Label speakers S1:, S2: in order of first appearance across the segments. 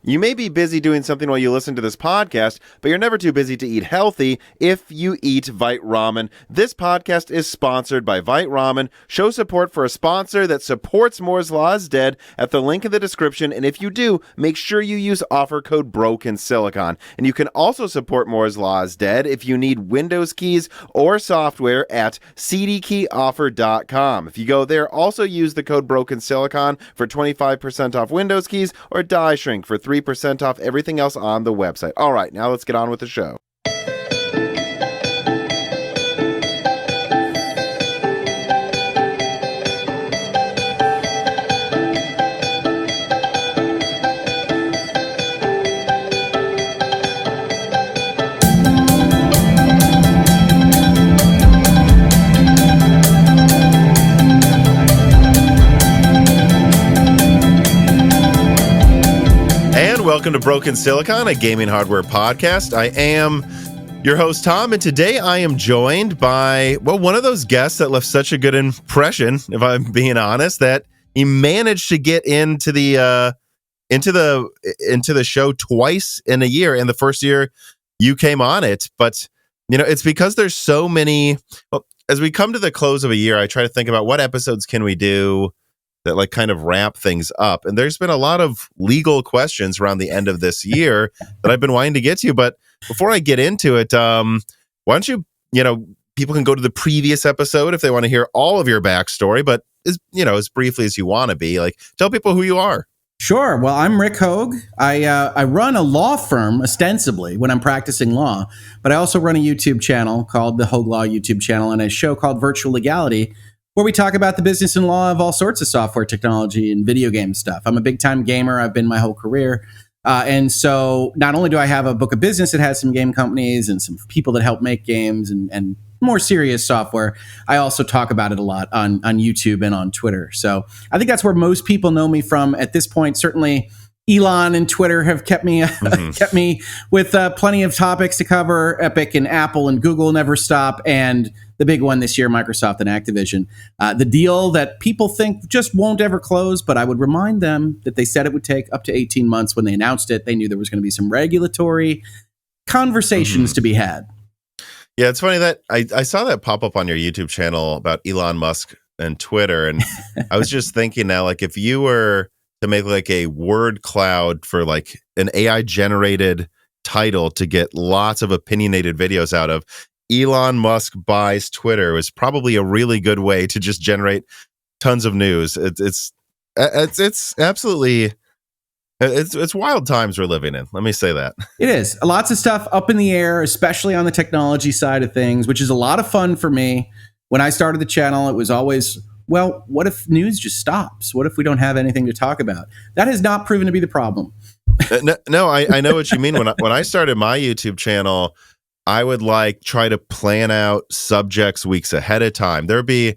S1: You may be busy doing something while you listen to this podcast, but you're never too busy to eat healthy if you eat Vite Ramen. This podcast is sponsored by Vite Ramen. Show support for a sponsor that supports Moore's Law is Dead at the link in the description, and if you do, make sure you use offer code BROKENSILICON. And you can also support Moore's Law is Dead if you need Windows keys or software at cdkeyoffer.com. If you go there, also use the code BROKENSILICON for 25% off Windows keys or die shrink for 3% off everything else on the website. All right, now let's get on with the show. Welcome to Broken Silicon, a gaming hardware podcast. I am your host, Tom, and today I am joined by, well, one of those guests that left such a good impression, if I'm being honest, that he managed to get into the show twice in a year. And the first year you came on it, but you know, it's because there's so many. Well, as we come to the close of a year, I try to think about what episodes can we do that like kind of wrap things up. And there's been a lot of legal questions around the end of this year that I've been wanting to get to. But before I get into it, why don't you, people can go to the previous episode if they want to hear all of your backstory, but as briefly as you want to be, like, tell people who you are.
S2: Sure. Well, I'm Rick Hoeg. I run a law firm ostensibly when I'm practicing law, but I also run a YouTube channel called the Hoeg Law YouTube channel and a show called Virtual Legality, where we talk about the business and law of all sorts of software technology and video game stuff. I'm a big-time gamer. I've been my whole career. And so not only do I have a book of business that has some game companies and some people that help make games and more serious software, I also talk about it a lot on YouTube and on Twitter. So I think that's where most people know me from at this point. Certainly Elon and Twitter have kept me kept me with plenty of topics to cover. Epic and Apple and Google never stop. And the big one this year, Microsoft and Activision. The deal that people think just won't ever close, but I would remind them that they said it would take up to 18 months. When they announced it, they knew there was going to be some regulatory conversations to be had.
S1: Yeah, it's funny that I saw that pop up on your YouTube channel about Elon Musk and Twitter. And I was just thinking now, like, if you were to make like a word cloud for like an AI generated title to get lots of opinionated videos out of, Elon Musk buys Twitter was probably a really good way to just generate tons of news. It's absolutely, it's wild times we're living in. Let me say that.
S2: It is. Lots of stuff up in the air, especially on the technology side of things, which is a lot of fun for me. When I started the channel, it was always, well, what if news just stops? What if we don't have anything to talk about? That has not proven to be the problem.
S1: No, I know what you mean. When I started my YouTube channel, I would try to plan out subjects weeks ahead of time. There'd be,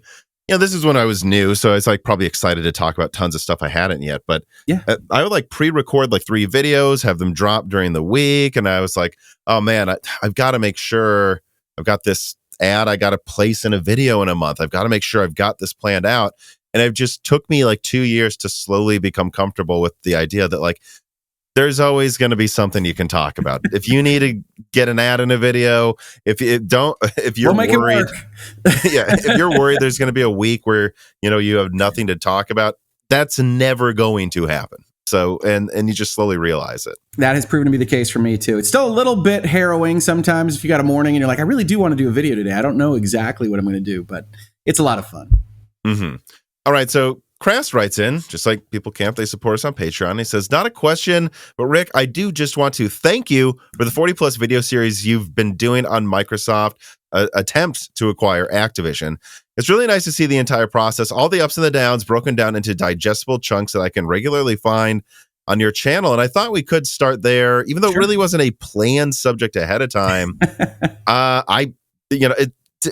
S1: this is when I was new, so I was probably excited to talk about tons of stuff I hadn't yet. But yeah, I would pre-record 3 videos, have them drop during the week, and I was like, oh man, I've got to make sure I've got this ad I got to place in a video in a month. I've got to make sure I've got this planned out. And it just took me 2 years to slowly become comfortable with the idea that there's always going to be something you can talk about. If you need to get an ad in a video, if you're worried, if you're worried there's going to be a week where, you have nothing to talk about, that's never going to happen. So, and you just slowly realize it.
S2: That has proven to be the case for me too. It's still a little bit harrowing sometimes if you got a morning and you're like, I really do want to do a video today. I don't know exactly what I'm going to do, but it's a lot of fun.
S1: Mm-hmm. All right. So Crass writes in, just like People Camp, they support us on Patreon. He says, not a question, but Rick, I do just want to thank you for the 40 plus video series you've been doing on Microsoft attempts to acquire Activision. It's really nice to see the entire process, all the ups and the downs broken down into digestible chunks that I can regularly find on your channel. And I thought we could start there, even though it really wasn't a planned subject ahead of time.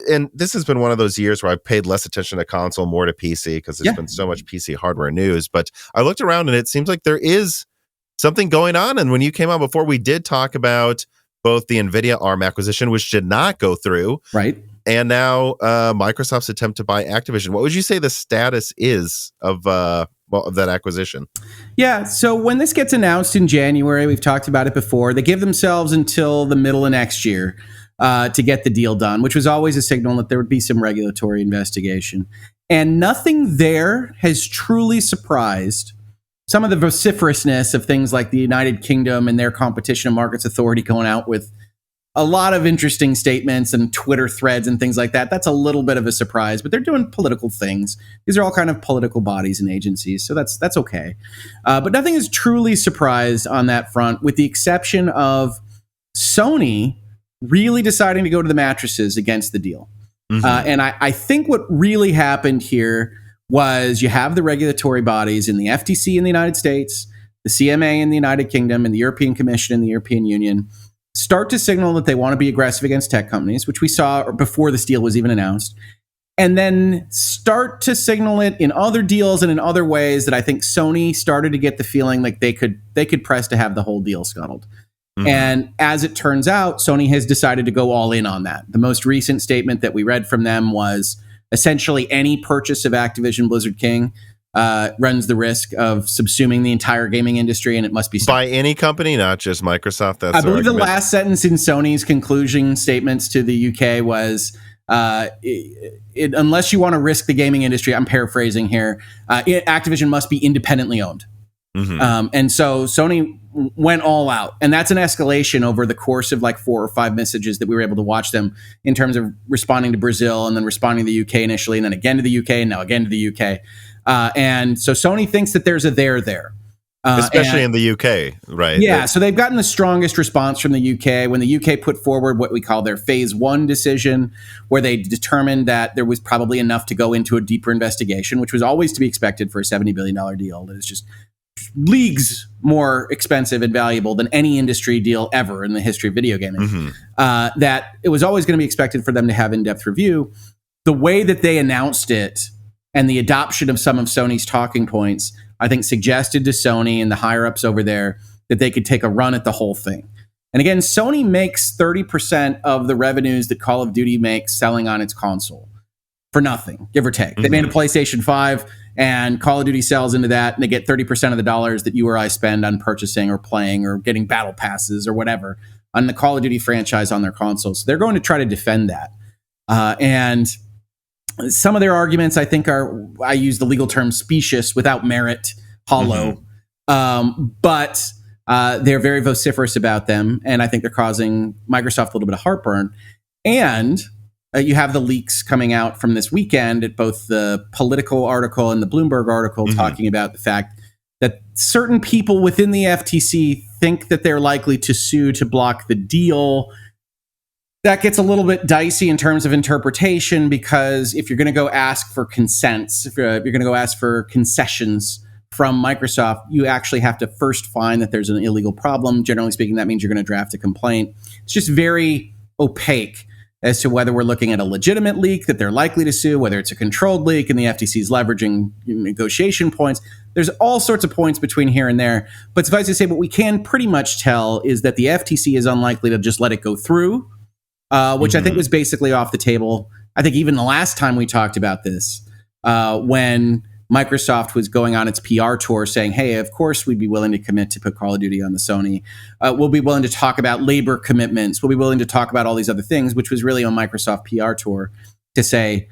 S1: And this has been one of those years where I've paid less attention to console, more to PC, because there's been so much PC hardware news. But I looked around and it seems like there is something going on. And when you came on before, we did talk about both the Nvidia ARM acquisition, which did not go through.
S2: Right.
S1: And now Microsoft's attempt to buy Activision. What would you say the status is of of that acquisition.
S2: Yeah, so when this gets announced in January, we've talked about it before, they give themselves until the middle of next year to get the deal done, which was always a signal that there would be some regulatory investigation. And nothing there has truly surprised some of the vociferousness of things like the United Kingdom and their Competition and Markets Authority going out with a lot of interesting statements and Twitter threads and things like that. That's a little bit of a surprise, but they're doing political things. These are all kind of political bodies and agencies, so that's okay. But nothing is truly surprised on that front, with the exception of Sony really deciding to go to the mattresses against the deal. Mm-hmm. And I think what really happened here was you have the regulatory bodies in the FTC in the United States, the CMA in the United Kingdom, and the European Commission in the European Union start to signal that they want to be aggressive against tech companies, which we saw before this deal was even announced, and then start to signal it in other deals and in other ways that I think Sony started to get the feeling like they could press to have the whole deal scuttled. Mm-hmm. And as it turns out, Sony has decided to go all in on that. The most recent statement that we read from them was essentially any purchase of Activision Blizzard King runs the risk of subsuming the entire gaming industry, and it must be
S1: by any company, not just Microsoft. That's
S2: I believe the last sentence in Sony's conclusion statements to the UK was, unless you want to risk the gaming industry, I'm paraphrasing here, Activision must be independently owned. Mm-hmm. And so Sony went all out, and that's an escalation over the course of like 4 or 5 messages that we were able to watch them in terms of responding to Brazil and then responding to the UK initially, and then again to the UK, and now again to the UK. And so Sony thinks that there's a there.
S1: Especially in the UK, right?
S2: Yeah, so they've gotten the strongest response from the UK when the UK put forward what we call their phase 1 decision, where they determined that there was probably enough to go into a deeper investigation, which was always to be expected for a $70 billion deal. That is just leagues more expensive and valuable than any industry deal ever in the history of video gaming. Mm-hmm. That it was always going to be expected for them to have in-depth review. The way that they announced it and the adoption of some of Sony's talking points, I think, suggested to Sony and the higher-ups over there that they could take a run at the whole thing. And again, Sony makes 30% of the revenues that Call of Duty makes selling on its console for nothing, give or take. Mm-hmm. They made a PlayStation 5, and Call of Duty sells into that, and they get 30% of the dollars that you or I spend on purchasing or playing or getting battle passes or whatever on the Call of Duty franchise on their console. So they're going to try to defend that. And some of their arguments, I think, are, I use the legal term specious, without merit, hollow. Mm-hmm. But they're very vociferous about them, and I think they're causing Microsoft a little bit of heartburn. And you have the leaks coming out from this weekend at both the Politico article and the Bloomberg article, mm-hmm. talking about the fact that certain people within the FTC think that they're likely to sue to block the deal. That gets a little bit dicey in terms of interpretation, because if you're going to go ask for consents, if you're going to go ask for concessions from Microsoft, you actually have to first find that there's an illegal problem. Generally speaking, that means you're going to draft a complaint. It's just very opaque as to whether we're looking at a legitimate leak that they're likely to sue, whether it's a controlled leak and the FTC is leveraging negotiation points. There's all sorts of points between here and there. But suffice to say, what we can pretty much tell is that the FTC is unlikely to just let it go through, which mm-hmm. I think was basically off the table. I think even the last time we talked about this, when Microsoft was going on its PR tour saying, hey, of course we'd be willing to commit to put Call of Duty on the Sony. We'll be willing to talk about labor commitments. We'll be willing to talk about all these other things, which was really on Microsoft PR tour to say,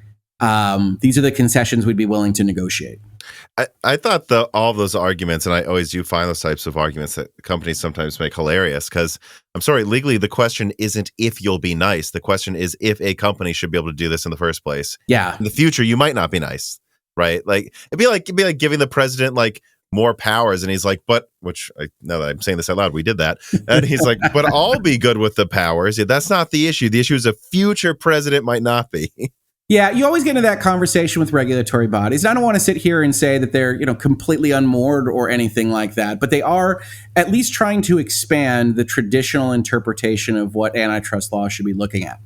S2: these are the concessions we'd be willing to negotiate.
S1: I thought all of those arguments, and I always do find those types of arguments that companies sometimes make hilarious, because I'm sorry, legally, the question isn't if you'll be nice. The question is if a company should be able to do this in the first place.
S2: Yeah.
S1: In the future, you might not be nice. Right, like it'd be like giving the president like more powers, and he's like, "But," which now that I'm saying this out loud, we did that, and he's like, "But I'll be good with the powers." Yeah, that's not the issue. The issue is a future president might not be.
S2: Yeah, you always get into that conversation with regulatory bodies. I don't want to sit here and say that they're completely unmoored or anything like that, but they are at least trying to expand the traditional interpretation of what antitrust law should be looking at.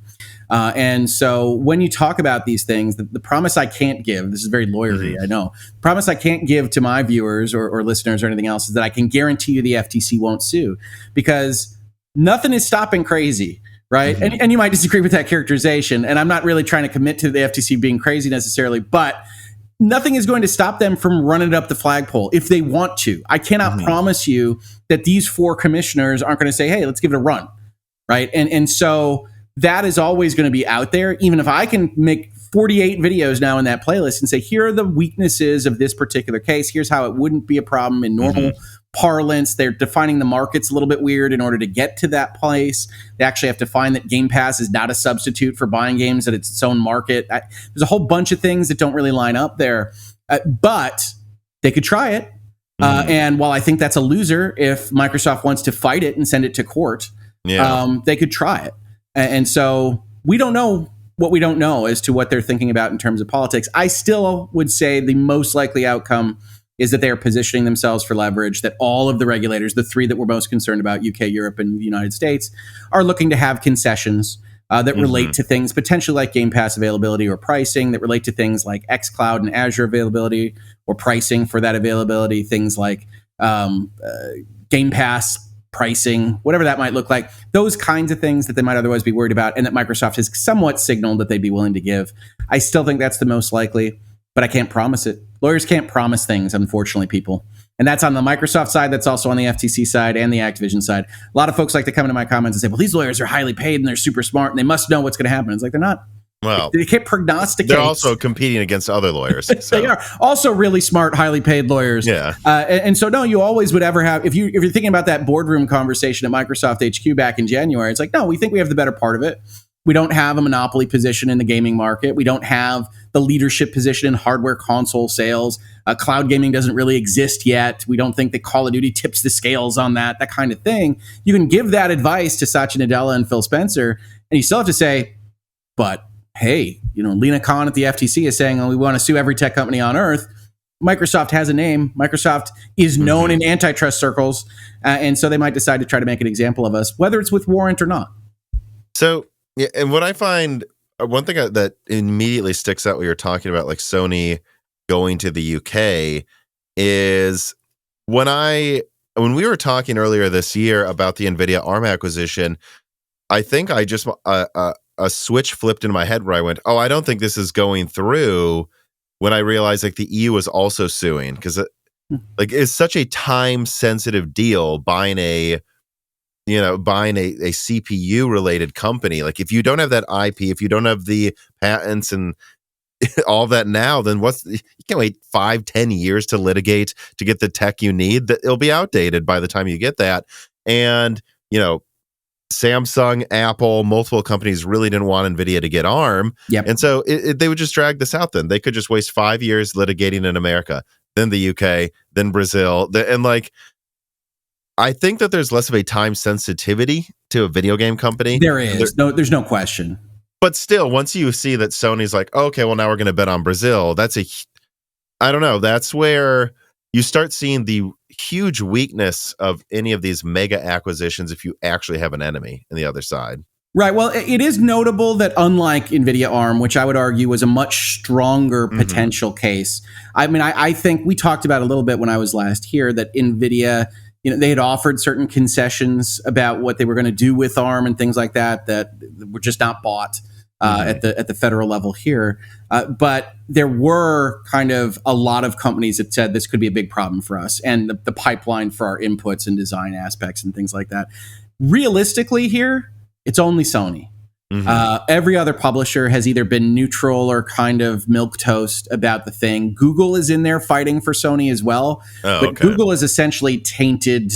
S2: And so when you talk about these things, the promise I can't give, this is very lawyery, mm-hmm. I know, the promise I can't give to my viewers or listeners or anything else is that I can guarantee you the FTC won't sue, because nothing is stopping crazy, right? Mm-hmm. And you might disagree with that characterization, and I'm not really trying to commit to the FTC being crazy necessarily, but nothing is going to stop them from running it up the flagpole if they want to. I cannot promise you that these 4 commissioners aren't going to say, hey, let's give it a run, right? And so that is always going to be out there, even if I can make 48 videos now in that playlist and say, here are the weaknesses of this particular case. Here's how it wouldn't be a problem in normal parlance. They're defining the markets a little bit weird in order to get to that place. They actually have to find that Game Pass is not a substitute for buying games, that it's its own market. There's a whole bunch of things that don't really line up there, but they could try it. And while I think that's a loser, if Microsoft wants to fight it and send it to court, they could try it. And so we don't know what we don't know as to what they're thinking about in terms of politics. I still would say the most likely outcome is that they are positioning themselves for leverage, that all of the regulators, the 3 that we're most concerned about, UK, Europe, and the United States, are looking to have concessions that relate to things potentially like Game Pass availability or pricing, that relate to things like xCloud and Azure availability or pricing for that availability, things like Game Pass pricing, whatever that might look like, those kinds of things that they might otherwise be worried about and that Microsoft has somewhat signaled that they'd be willing to give. I still think that's the most likely, but I can't promise it. Lawyers can't promise things, unfortunately, people. And that's on the Microsoft side. That's also on the FTC side and the Activision side. A lot of folks like to come into my comments and say, well, these lawyers are highly paid and they're super smart and they must know what's going to happen. It's like, they're not. Well, they can't prognosticate.
S1: They're also competing against other lawyers. So.
S2: They are also really smart, highly paid lawyers.
S1: Yeah.
S2: And so, no, you always would ever have, if you're thinking about that boardroom conversation at Microsoft HQ back in January, it's like, no, we think we have the better part of it. We don't have a monopoly position in the gaming market. We don't have the leadership position in hardware console sales. Cloud gaming doesn't really exist yet. We don't think that Call of Duty tips the scales on that kind of thing. You can give that advice to Satya Nadella and Phil Spencer, and you still have to say, but hey, Lena Khan at the FTC is saying, oh, we want to sue every tech company on earth. Microsoft has a name. Microsoft is known in antitrust circles, and so they might decide to try to make an example of us, whether it's with warrant or not.
S1: So, yeah, and what I find, one thing that immediately sticks out when you're talking about like Sony going to the UK is when we were talking earlier this year about the Nvidia ARM acquisition, I think I just a switch flipped in my head where I went, oh, I don't think this is going through, when I realized like the EU was also suing, because it's such a time sensitive deal buying a CPU related company. Like if you don't have that IP, if you don't have the patents and all that now, then you can't wait 5-10 years to litigate to get the tech you need. That it'll be outdated by the time you get that. And Samsung, Apple, multiple companies really didn't want Nvidia to get ARM.
S2: Yep.
S1: And so they would just drag this out. Then they could just waste 5 years litigating in America, then the UK, then Brazil, and like, I think that there's less of a time sensitivity to a video game company.
S2: There is. There's no question.
S1: But still, once you see that Sony's like, oh, okay, well, now we're going to bet on Brazil, I don't know. That's where you start seeing the huge weakness of any of these mega acquisitions if you actually have an enemy on the other side.
S2: Right. Well, it is notable that unlike Nvidia ARM, which I would argue was a much stronger potential case, I mean, I think we talked about a little bit when I was last here that Nvidia, they had offered certain concessions about what they were going to do with ARM and things like that were just not bought at the federal level here. But there were kind of a lot of companies that said this could be a big problem for us, and the pipeline for our inputs and design aspects and things like that. Realistically here, it's only Sony. Every other publisher has either been neutral or kind of milquetoast about the thing. Google is in there fighting for Sony as well. But Google is essentially tainted,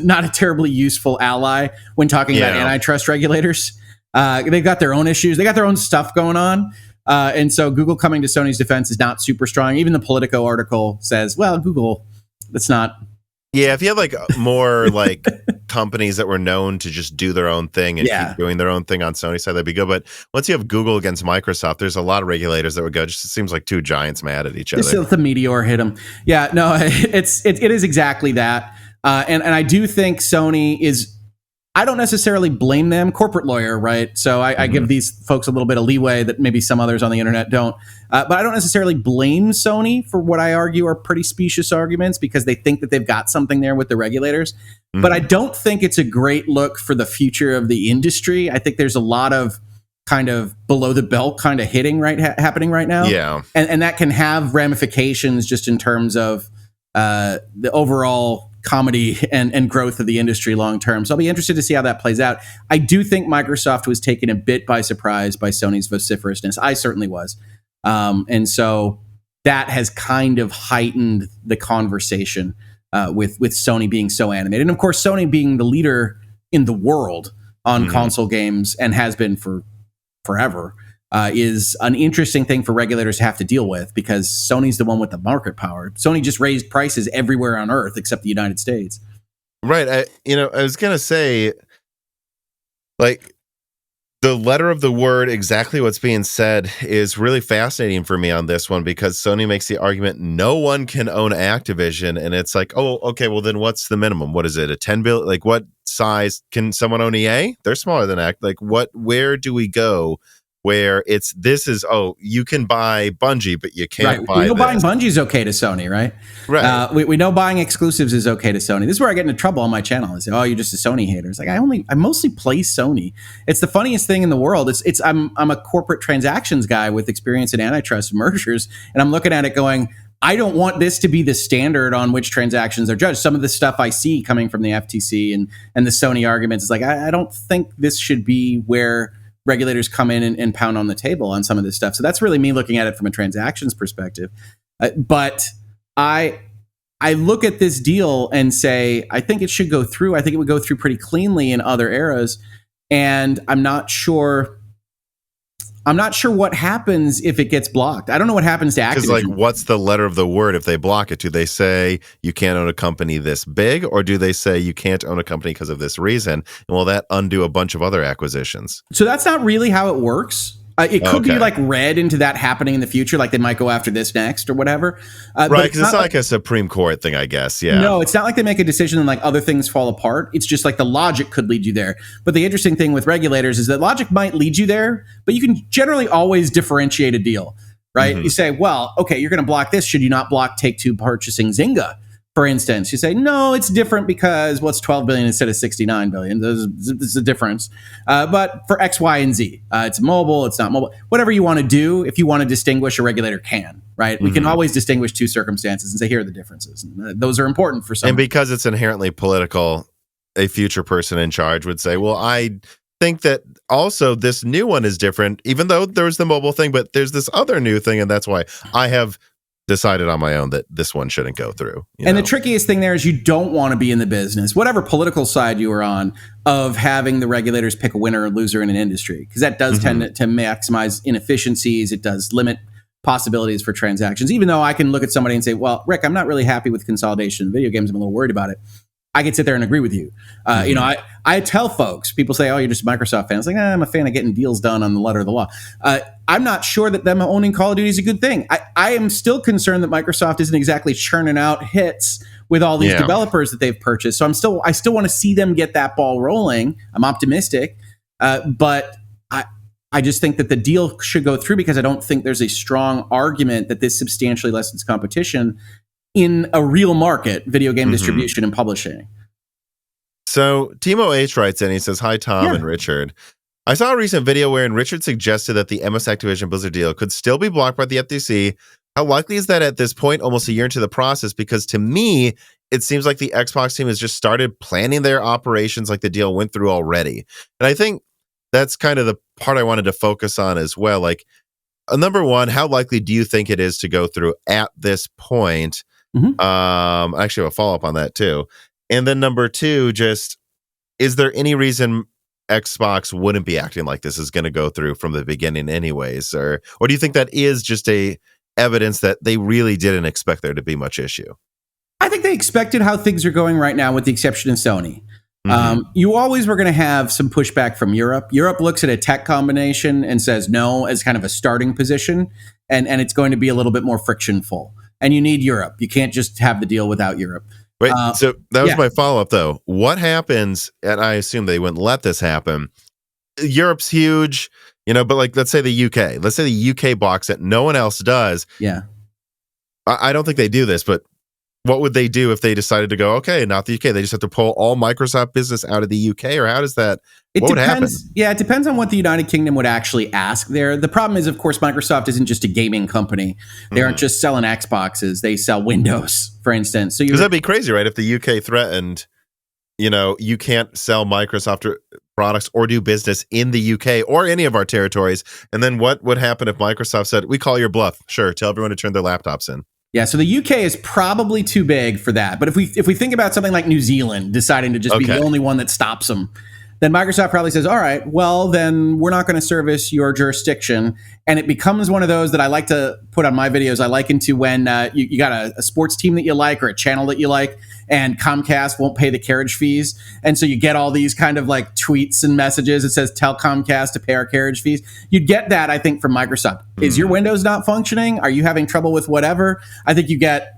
S2: not a terribly useful ally when talking about antitrust regulators. They've got their own issues. They got their own stuff going on. And so Google coming to Sony's defense is not super strong. Even the Politico article says, well, Google, that's not...
S1: Yeah, if you have like more like companies that were known to just do their own thing and keep doing their own thing on Sony's side, that'd be good. But once you have Google against Microsoft, there's a lot of regulators that would go, just it seems like two giants mad at each other.
S2: Just the meteor hit them. Yeah, no, it is exactly that. And I do think Sony is... I don't necessarily blame them. Corporate lawyer, right? So I give these folks a little bit of leeway that maybe some others on the internet don't. But I don't necessarily blame Sony for what I argue are pretty specious arguments because they think that they've got something there with the regulators. But I don't think it's a great look for the future of the industry. I think there's a lot of kind of below the belt kind of hitting happening right now.
S1: Yeah.
S2: And that can have ramifications just in terms of the overall comedy and growth of the industry long term. So I'll be interested to see how that plays out. I do think Microsoft was taken a bit by surprise by Sony's vociferousness. I certainly was. And so that has kind of heightened the conversation with Sony being so animated. And of course, Sony being the leader in the world on console games and has been for forever is an interesting thing for regulators to have to deal with, because Sony's the one with the market power. Sony just raised prices everywhere on Earth except the United States.
S1: Right. I was going to say, like, the letter of the word, exactly what's being said, is really fascinating for me on this one, because Sony makes the argument no one can own Activision. And it's like, oh, okay, well, then what's the minimum? What is it? A 10 billion? Like, what size can someone own EA? They're smaller than Act. Like, where do we go where you can buy Bungie, but you can't buy
S2: we know
S1: this.
S2: Buying Bungie is okay to Sony, right?
S1: Right.
S2: We know buying exclusives is okay to Sony. This is where I get into trouble on my channel. I say, oh, you're just a Sony hater. It's like, I mostly play Sony. It's the funniest thing in the world. I'm a corporate transactions guy with experience in antitrust mergers, and I'm looking at it going, I don't want this to be the standard on which transactions are judged. Some of the stuff I see coming from the FTC and the Sony arguments is like, I don't think this should be where regulators come in and pound on the table on some of this stuff. So that's really me looking at it from a transactions perspective. But I look at this deal and say, I think it should go through. I think it would go through pretty cleanly in other eras. And I'm not sure what happens if it gets blocked. I don't know what happens to Activision.
S1: Because, like, what's the letter of the word if they block it? Do they say you can't own a company this big, or do they say you can't own a company because of this reason? And will that undo a bunch of other acquisitions?
S2: So that's not really how it works. It could be like read into that happening in the future, like they might go after this next or whatever.
S1: Right, because it's not like a Supreme Court thing, I guess. Yeah.
S2: No, it's not like they make a decision and like other things fall apart. It's just like the logic could lead you there. But the interesting thing with regulators is that logic might lead you there, but you can generally always differentiate a deal, right? You say, well, okay, you're going to block this. Should you not block Take-Two purchasing Zynga? For instance, you say, no, it's different because what's 12 billion instead of 69 billion? There's a difference. But for X, Y, and Z, it's mobile, it's not mobile. Whatever you want to do, if you want to distinguish, a regulator can, right? We can always distinguish two circumstances and say, here are the differences. And those are important for some.
S1: And because it's inherently political, a future person in charge would say, well, I think that also this new one is different, even though there's the mobile thing, but there's this other new thing, and that's why I have decided on my own that this one shouldn't go through.
S2: And the trickiest thing there is you don't want to be in the business, whatever political side you are on, of having the regulators pick a winner or loser in an industry, because that does tend to maximize inefficiencies. It does limit possibilities for transactions. Even though I can look at somebody and say, well, Rick, I'm not really happy with consolidation in video games. I'm a little worried about it. I can sit there and agree with you. I tell folks, people say, oh, you're just a Microsoft fan. It's like, I'm a fan of getting deals done on the letter of the law. I'm not sure that them owning Call of Duty is a good thing. I am still concerned that Microsoft isn't exactly churning out hits with all these developers that they've purchased. So I still want to see them get that ball rolling. I'm optimistic, but I just think that the deal should go through, because I don't think there's a strong argument that this substantially lessens competition in a real market, video game distribution and publishing.
S1: So Timo H writes in, he says, hi, Tom and Richard. I saw a recent video wherein Richard suggested that the MS Activision Blizzard deal could still be blocked by the FTC. How likely is that at this point, almost a year into the process? Because to me, it seems like the Xbox team has just started planning their operations like the deal went through already. And I think that's kind of the part I wanted to focus on as well. Like, number one, how likely do you think it is to go through at this point? I actually have a follow-up on that too. And then number two, just, is there any reason Xbox wouldn't be acting like this is going to go through from the beginning anyways? Or do you think that is just a evidence that they really didn't expect there to be much issue?
S2: I think they expected how things are going right now, with the exception of Sony. You always were going to have some pushback from Europe. Europe looks at a tech combination and says no as kind of a starting position, and it's going to be a little bit more frictionful. And you need Europe. You can't just have the deal without Europe.
S1: Wait, so that was my follow-up, though. What happens, and I assume they wouldn't let this happen, Europe's huge, but like, let's say the UK. Let's say the UK blocks it, no one else does.
S2: Yeah.
S1: I don't think they do this, but what would they do if they decided to go, okay, not the UK? They just have to pull all Microsoft business out of the UK, or how does that? What would happen?
S2: Yeah, it depends on what the United Kingdom would actually ask there. The problem is, of course, Microsoft isn't just a gaming company. They aren't just selling Xboxes. They sell Windows, for instance. So
S1: because that'd be crazy, right? If the UK threatened, you can't sell Microsoft products or do business in the UK or any of our territories. And then what would happen if Microsoft said, we call your bluff? Sure, tell everyone to turn their laptops in.
S2: Yeah, so the UK is probably too big for that. But if we think about something like New Zealand deciding to just be the only one that stops them, then Microsoft probably says, all right, well, then we're not going to service your jurisdiction. And it becomes one of those that I like to put on my videos. I liken to when you got a sports team that you like or a channel that you like, and Comcast won't pay the carriage fees. And so you get all these kind of like tweets and messages. It says, tell Comcast to pay our carriage fees. You'd get that, I think, from Microsoft. Is your Windows not functioning? Are you having trouble with whatever? I think you get...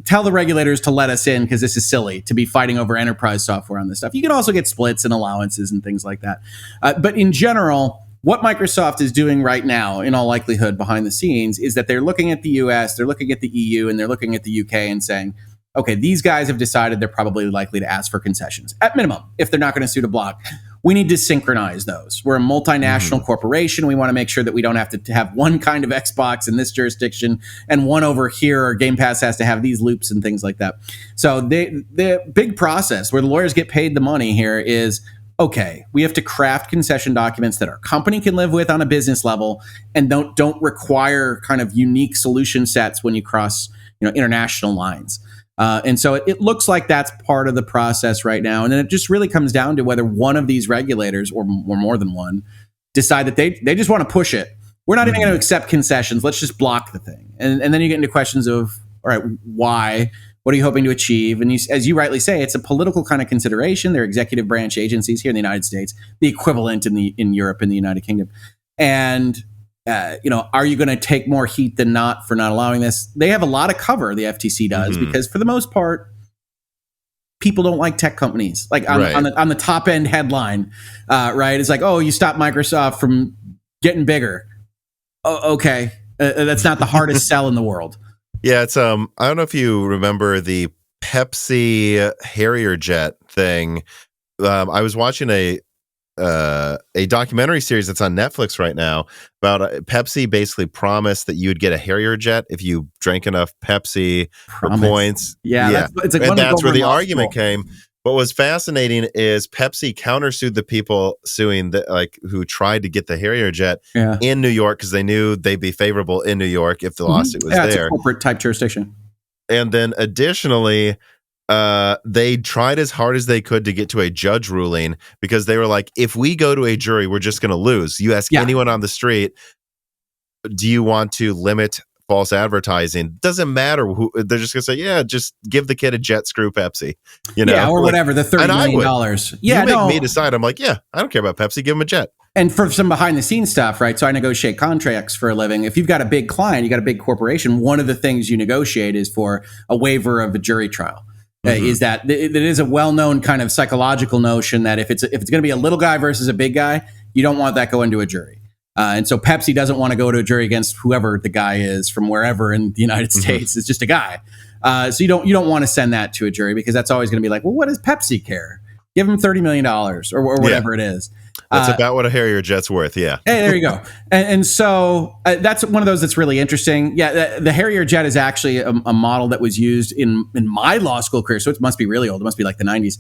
S2: tell the regulators to let us in because this is silly to be fighting over enterprise software on this stuff. You can also get splits and allowances and things like that. But in general, what Microsoft is doing right now, in all likelihood behind the scenes, is that they're looking at the US, they're looking at the EU, and they're looking at the UK and saying, okay, these guys have decided they're probably likely to ask for concessions, at minimum, if they're not going to sue to block. We need to synchronize those. We're a multinational corporation. We want to make sure that we don't have to have one kind of Xbox in this jurisdiction and one over here, or Game Pass has to have these loops and things like that. So the big process where the lawyers get paid the money here is, okay, we have to craft concession documents that our company can live with on a business level and don't require kind of unique solution sets when you cross international lines. And so it looks like that's part of the process right now. And then it just really comes down to whether one of these regulators, or more than one, decide that they just want to push it. We're not even going to accept concessions. Let's just block the thing. And then you get into questions of, all right, why? What are you hoping to achieve? And as you rightly say, it's a political kind of consideration. They're executive branch agencies here in the United States, the equivalent in Europe and the United Kingdom. And are you going to take more heat than not for not allowing this? They have a lot of cover, the FTC does, because for the most part, people don't like tech companies. Like on the top end headline, right? It's like, oh, you stop Microsoft from getting bigger. Oh, okay. That's not the hardest sell in the world.
S1: Yeah, it's I don't know if you remember the Pepsi Harrier jet thing. I was watching a documentary series that's on Netflix right now about Pepsi basically promised that you would get a Harrier jet if you drank enough Pepsi for points.
S2: Yeah.
S1: And that's where the argument came. What was fascinating is Pepsi countersued the people suing who tried to get the Harrier jet in New York because they knew they'd be favorable in New York if the lawsuit was there.
S2: It's a corporate type jurisdiction.
S1: And then additionally, they tried as hard as they could to get to a judge ruling because they were like, if we go to a jury, we're just going to lose. You ask anyone on the street, do you want to limit false advertising? Doesn't matter who. They're just gonna say, just give the kid a jet, screw Pepsi, or
S2: whatever, the $30 million.
S1: You make me decide. I'm like, I don't care about Pepsi, give him a jet.
S2: And for some behind the scenes stuff, right? So I negotiate contracts for a living. If you've got a big client, you got a big corporation, one of the things you negotiate is for a waiver of a jury trial. Is that it is a well-known kind of psychological notion that if it's going to be a little guy versus a big guy, you don't want that going to a jury. And so Pepsi doesn't want to go to a jury against whoever the guy is from wherever in the United States. It's just a guy. So you don't want to send that to a jury because that's always going to be like, well, what does Pepsi care? Give them $30 million or whatever it is.
S1: That's about what a Harrier jet's worth. Yeah.
S2: Hey, there you go. And so that's one of those that's really interesting. Yeah. The Harrier jet is actually a model that was used in my law school career. So it must be really old. It must be like the 90s.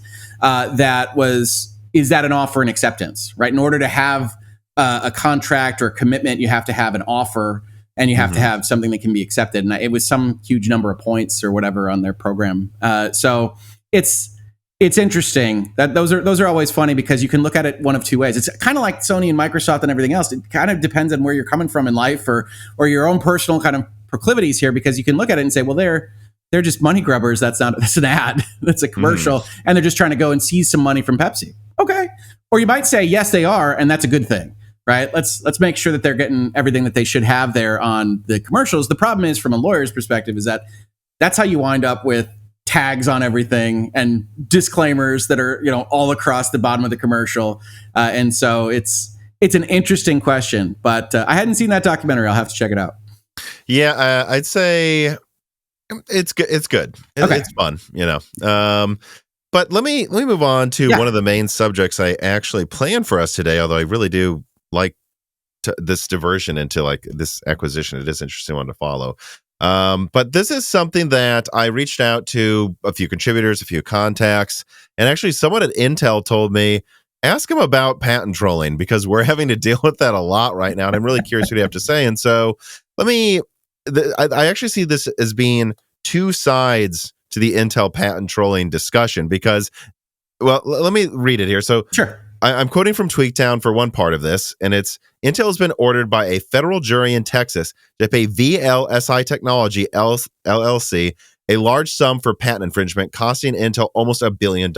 S2: Is that an offer and acceptance, right? In order to have a contract or a commitment, you have to have an offer and you have to have something that can be accepted. And it was some huge number of points or whatever on their program. So it's interesting that those are always funny because you can look at it one of two ways. It's kind of like Sony and Microsoft and everything else. It kind of depends on where you're coming from in life or your own personal kind of proclivities here, because you can look at it and say, well, they're just money grubbers. That's an ad. That's a commercial. And they're just trying to go and seize some money from Pepsi. Okay. Or you might say, yes, they are. And that's a good thing, right? Let's make sure that they're getting everything that they should have there on the commercials. The problem is, from a lawyer's perspective, is that's how you wind up with tags on everything and disclaimers that are, all across the bottom of the commercial. And so it's an interesting question, but I hadn't seen that documentary. I'll have to check it out.
S1: Yeah. I'd say It's good. It's good.
S2: Okay.
S1: It's fun, But let me move on to one of the main subjects I actually planned for us today. Although I really do like this diversion into like this acquisition. It is an interesting one to follow. But this is something that I reached out to a few contributors, a few contacts, and actually someone at Intel told me, ask them about patent trolling because we're having to deal with that a lot right now. And I'm really curious what you have to say. And so I actually see this as being two sides to the Intel patent trolling discussion because, well, let me read it here. So
S2: sure.
S1: I'm quoting from Tweaktown for one part of this, and it's Intel has been ordered by a federal jury in Texas to pay VLSI Technology LLC a large sum for patent infringement, costing Intel almost $1 billion.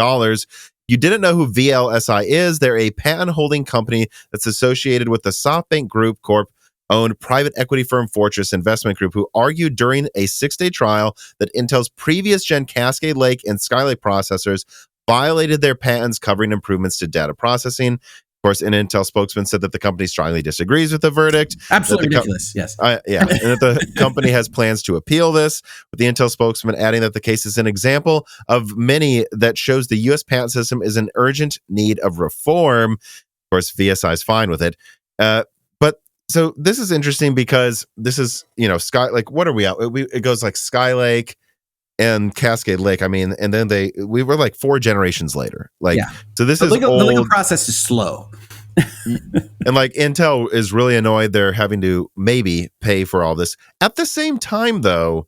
S1: You didn't know who VLSI is? They're a patent holding company that's associated with the SoftBank Group Corp owned private equity firm Fortress Investment Group, who argued during a 6-day trial that Intel's previous gen Cascade Lake and Skylake processors violated their patents covering improvements to data processing. Of course, an Intel spokesman said that the company strongly disagrees with the verdict.
S2: Absolutely ridiculous, yes.
S1: And that the company has plans to appeal this, with the Intel spokesman adding that the case is an example of many that shows the U.S. patent system is in urgent need of reform. Of course, VSI is fine with it. So this is interesting because this is, Sky, like, what are we at? It goes like Skylake and Cascade Lake. I mean, and then we were like 4 generations later. So this is
S2: the
S1: old.
S2: legal process is slow.
S1: And like Intel is really annoyed they're having to maybe pay for all this. At the same time, though,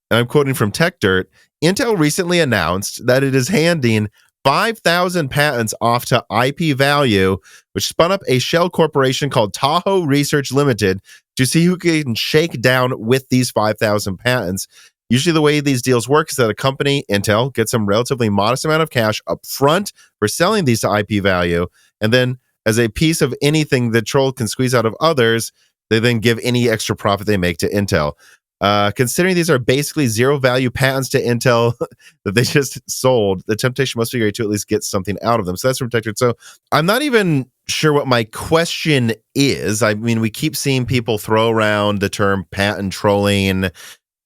S1: and I'm quoting from Tech Dirt, Intel recently announced that it is handing 5,000 patents off to IP Value, which spun up a shell corporation called Tahoe Research Limited to see who can shake down with these 5,000 patents. Usually the way these deals work is that a company, Intel, gets some relatively modest amount of cash up front for selling these to IP Value, and then as a piece of anything the troll can squeeze out of others, they then give any extra profit they make to Intel. Considering these are basically zero value patents to Intel that they just sold, the temptation must be great to at least get something out of them. So that's protected. So I'm not even sure what my question is. I mean, we keep seeing people throw around the term patent trolling.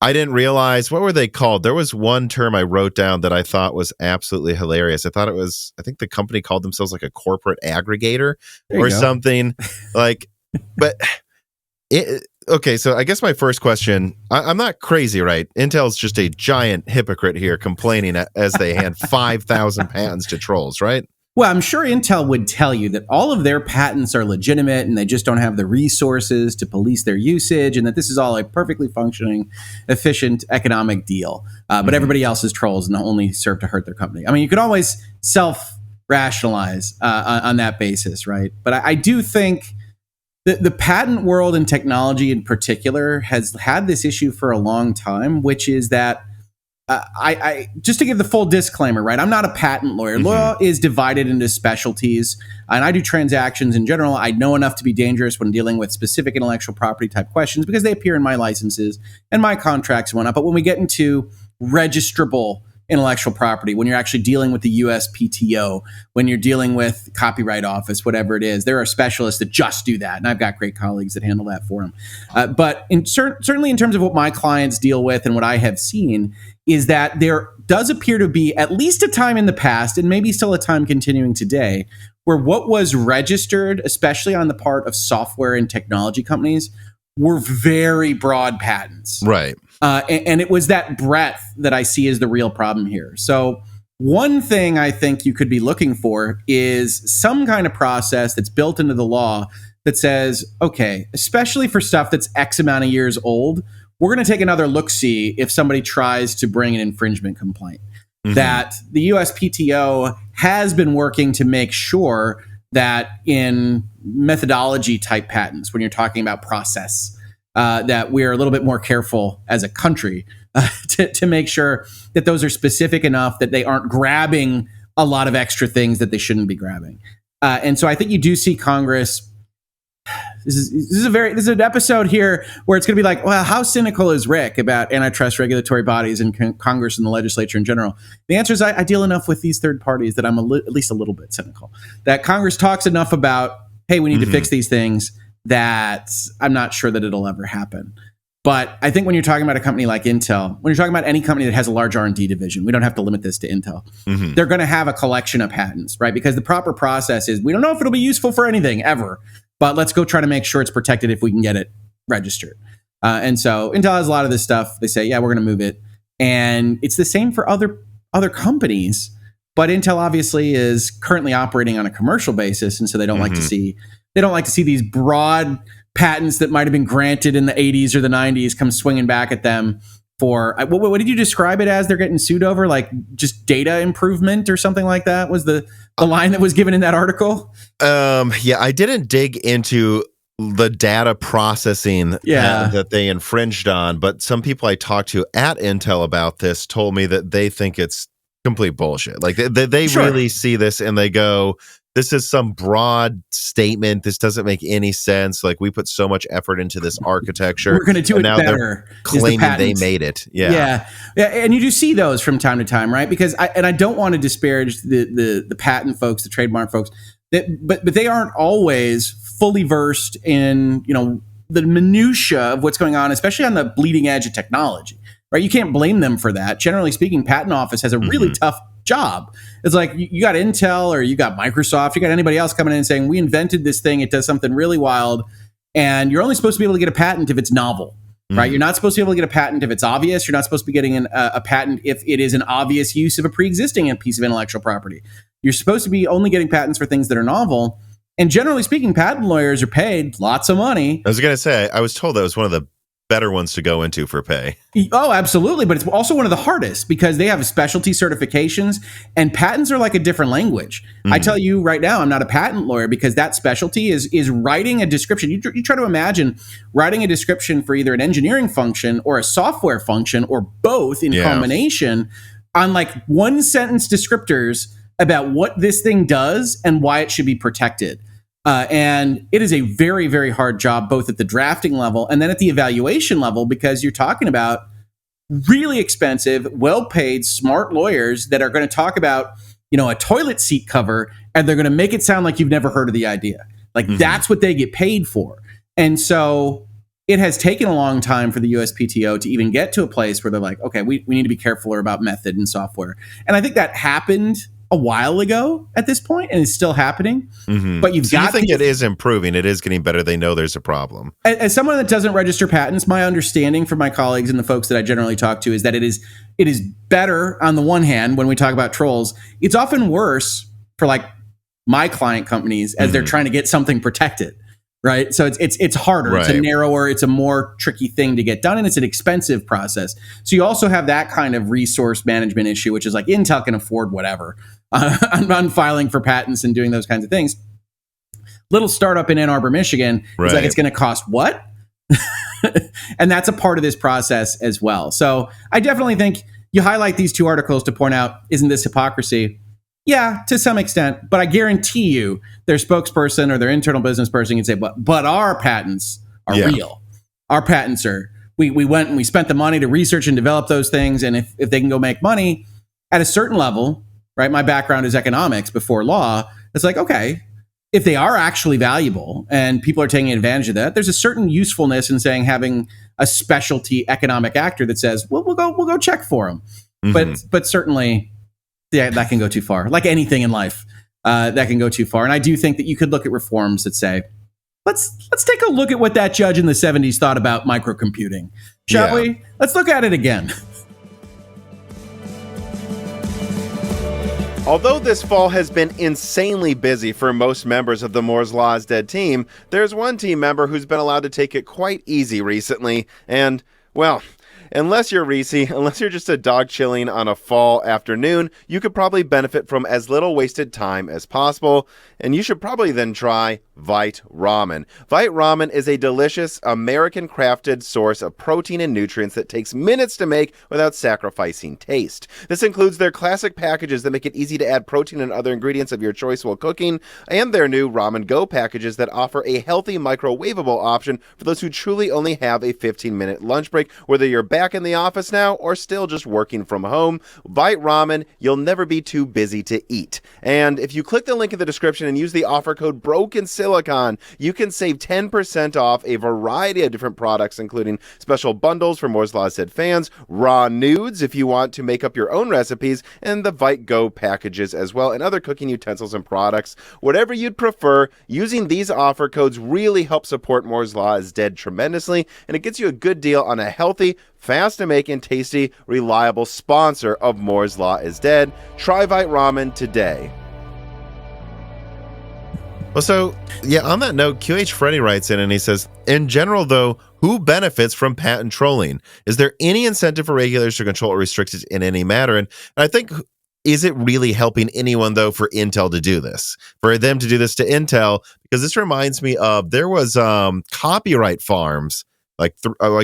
S1: I didn't realize, what were they called? There was one term I wrote down that I thought was absolutely hilarious. I think the company called themselves like a corporate aggregator or something like, but okay, so I guess my first question, I'm not crazy, right? Intel's just a giant hypocrite here complaining as they hand 5,000 patents to trolls, right?
S2: Well, I'm sure Intel would tell you that all of their patents are legitimate and they just don't have the resources to police their usage, and that this is all a perfectly functioning, efficient economic deal. But everybody else is trolls and only serve to hurt their company. I mean, you could always self-rationalize on that basis, right? But I do think the patent world and technology in particular has had this issue for a long time, which is that I just to give the full disclaimer, right? I'm not a patent lawyer. Law is divided into specialties, and I do transactions in general. I know enough to be dangerous when dealing with specific intellectual property type questions because they appear in my licenses and my contracts and whatnot. But when we get into registrable intellectual property, when you're actually dealing with the USPTO, when you're dealing with Copyright Office, whatever it is, there are specialists that just do that. And I've got great colleagues that handle that for them. But certainly in terms of what my clients deal with and what I have seen is that there does appear to be at least a time in the past, and maybe still a time continuing today, where what was registered, especially on the part of software and technology companies, were very broad patents.
S1: Right.
S2: And it was that breadth that I see as the real problem here. So one thing I think you could be looking for is some kind of process that's built into the law that says, okay, especially for stuff that's X amount of years old, we're going to take another look-see if somebody tries to bring an infringement complaint. That the USPTO has been working to make sure that in methodology type patents, when you're talking about process, that we're a little bit more careful as a country to make sure that those are specific enough that they aren't grabbing a lot of extra things that they shouldn't be grabbing. And so I think you do see Congress. This is an episode here where it's going to be like, well, how cynical is Rick about antitrust regulatory bodies and Congress and the legislature in general? The answer is I deal enough with these third parties that I'm at least a little bit cynical. That Congress talks enough about, hey, we need to fix these things, that I'm not sure that it'll ever happen. But I think when you're talking about a company like Intel, when you're talking about any company that has a large R&D division, we don't have to limit this to Intel. They're going to have a collection of patents, right? Because the proper process is we don't know if it'll be useful for anything ever, but let's go try to make sure it's protected if we can get it registered. And so Intel has a lot of this stuff. They say, yeah, we're going to move it. And it's the same for other companies. But Intel obviously is currently operating on a commercial basis, and so they don't like to see these broad patents that might have been granted in the 80s or the 90s come swinging back at them for what did you describe it as? They're getting sued over, like just data improvement or something like that was the line that was given in that article.
S1: Yeah, I didn't dig into the data processing that they infringed on, but some people I talked to at Intel about this told me that they think it's complete bullshit. Like they really see this and they go, this is some broad statement. This doesn't make any sense. Like, we put so much effort into this architecture.
S2: We're going to do it better.
S1: Claiming they made it. Yeah.
S2: And you do see those from time to time, right? Because I don't want to disparage the patent folks, the trademark folks, but they aren't always fully versed in, the minutia of what's going on, especially on the bleeding edge of technology, right? You can't blame them for that. Generally speaking, patent office has a really tough job. It's like you got Intel or you got Microsoft, you got anybody else coming in and saying, we invented this thing, it does something really wild, and you're only supposed to be able to get a patent if it's novel, right? You're not supposed to be able to get a patent if it's obvious. You're not supposed to be getting a patent if it is an obvious use of a pre-existing piece of intellectual property. You're supposed to be only getting patents for things that are novel. And generally speaking, patent lawyers are paid lots of money.
S1: I was going to say, I was told that was one of the better ones to go into for pay.
S2: Oh, absolutely. But it's also one of the hardest because they have specialty certifications and patents are like a different language. I tell you right now, I'm not a patent lawyer because that specialty is writing a description. You try to imagine writing a description for either an engineering function or a software function or both in combination on like one sentence descriptors about what this thing does and why it should be protected. And it is a very, very hard job, both at the drafting level and then at the evaluation level, because you're talking about really expensive, well-paid, smart lawyers that are going to talk about, a toilet seat cover, and they're going to make it sound like you've never heard of the idea. Like that's what they get paid for. And so it has taken a long time for the USPTO to even get to a place where they're like, okay, we need to be careful about method and software. And I think that happened a while ago at this point, and it's still happening. But you think
S1: it is improving. It is getting better. They know there's a problem.
S2: As someone that doesn't register patents, my understanding from my colleagues and the folks that I generally talk to is that it is better on the one hand when we talk about trolls. It's often worse for like my client companies as they're trying to get something protected. Right. So it's harder. Right. It's a narrower, it's a more tricky thing to get done, and it's an expensive process. So you also have that kind of resource management issue, which is like Intel can afford whatever on filing for patents and doing those kinds of things. Little startup in Ann Arbor, Michigan is like, it's going to cost what? And that's a part of this process as well. So I definitely think you highlight these two articles to point out, isn't this hypocrisy? Yeah, to some extent, but I guarantee you their spokesperson or their internal business person can say, but our patents are real. Our patents are, we went and we spent the money to research and develop those things. And if they can go make money at a certain level, right? My background is economics before law. It's like, okay, if they are actually valuable and people are taking advantage of that, there's a certain usefulness in saying having a specialty economic actor that says, well, we'll go check for them. But certainly, yeah, that can go too far. Like anything in life, that can go too far. And I do think that you could look at reforms that say, let's take a look at what that judge in the 70s thought about microcomputing. Shall we? Let's look at it again.
S1: Although this fall has been insanely busy for most members of the Moore's Law is Dead team, there's one team member who's been allowed to take it quite easy recently. And, well, unless you're Reese, unless you're just a dog chilling on a fall afternoon, you could probably benefit from as little wasted time as possible. And you should probably then try Vite Ramen. Vite Ramen is a delicious American-crafted source of protein and nutrients that takes minutes to make without sacrificing taste. This includes their classic packages that make it easy to add protein and other ingredients of your choice while cooking, and their new Ramen Go packages that offer a healthy microwavable option for those who truly only have a 15-minute lunch break, whether you're back
S3: back in the office now or still just working from home, Vite Ramen, you'll never be too busy to eat. And if you click the link in the description and use the offer code BrokenSilicon, you can save 10% off a variety of different products, including special bundles for Moore's Law Said fans, raw nudes if you want to make up your own recipes, and the Vite Go packages as well, and other cooking utensils and products. Whatever you'd prefer, using these offer codes really helps support Moore's Law is Dead tremendously, and it gets you a good deal on a healthy, fast to make, and tasty, reliable sponsor of Moore's Law is Dead. Try Vite Ramen today.
S1: Well, so, yeah, on that note, QH Freddy writes in and he says, in general, though, who benefits from patent trolling? Is there any incentive for regulators to control or restrict it in any matter? And I think, is it really helping anyone, though, for Intel to do this? For them to do this to Intel? Because this reminds me of, there was copyright farms, like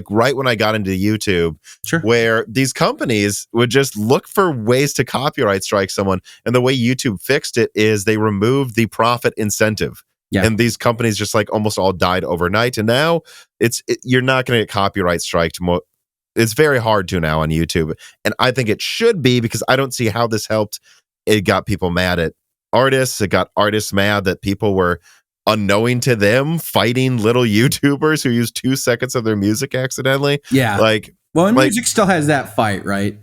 S1: right when I got into YouTube,
S2: Sure.
S1: where these companies would just look for ways to copyright strike someone. And the way YouTube fixed it is they removed the profit incentive.
S2: Yeah.
S1: And these companies just like almost all died overnight. And now you're not going to get copyright striked. It's very hard to now on YouTube. And I think it should be, because I don't see how this helped. It got people mad at artists. It got artists mad that people were unknowing to them fighting little YouTubers who used 2 seconds of their music accidentally.
S2: Yeah.
S1: Well,
S2: music still has that fight, right?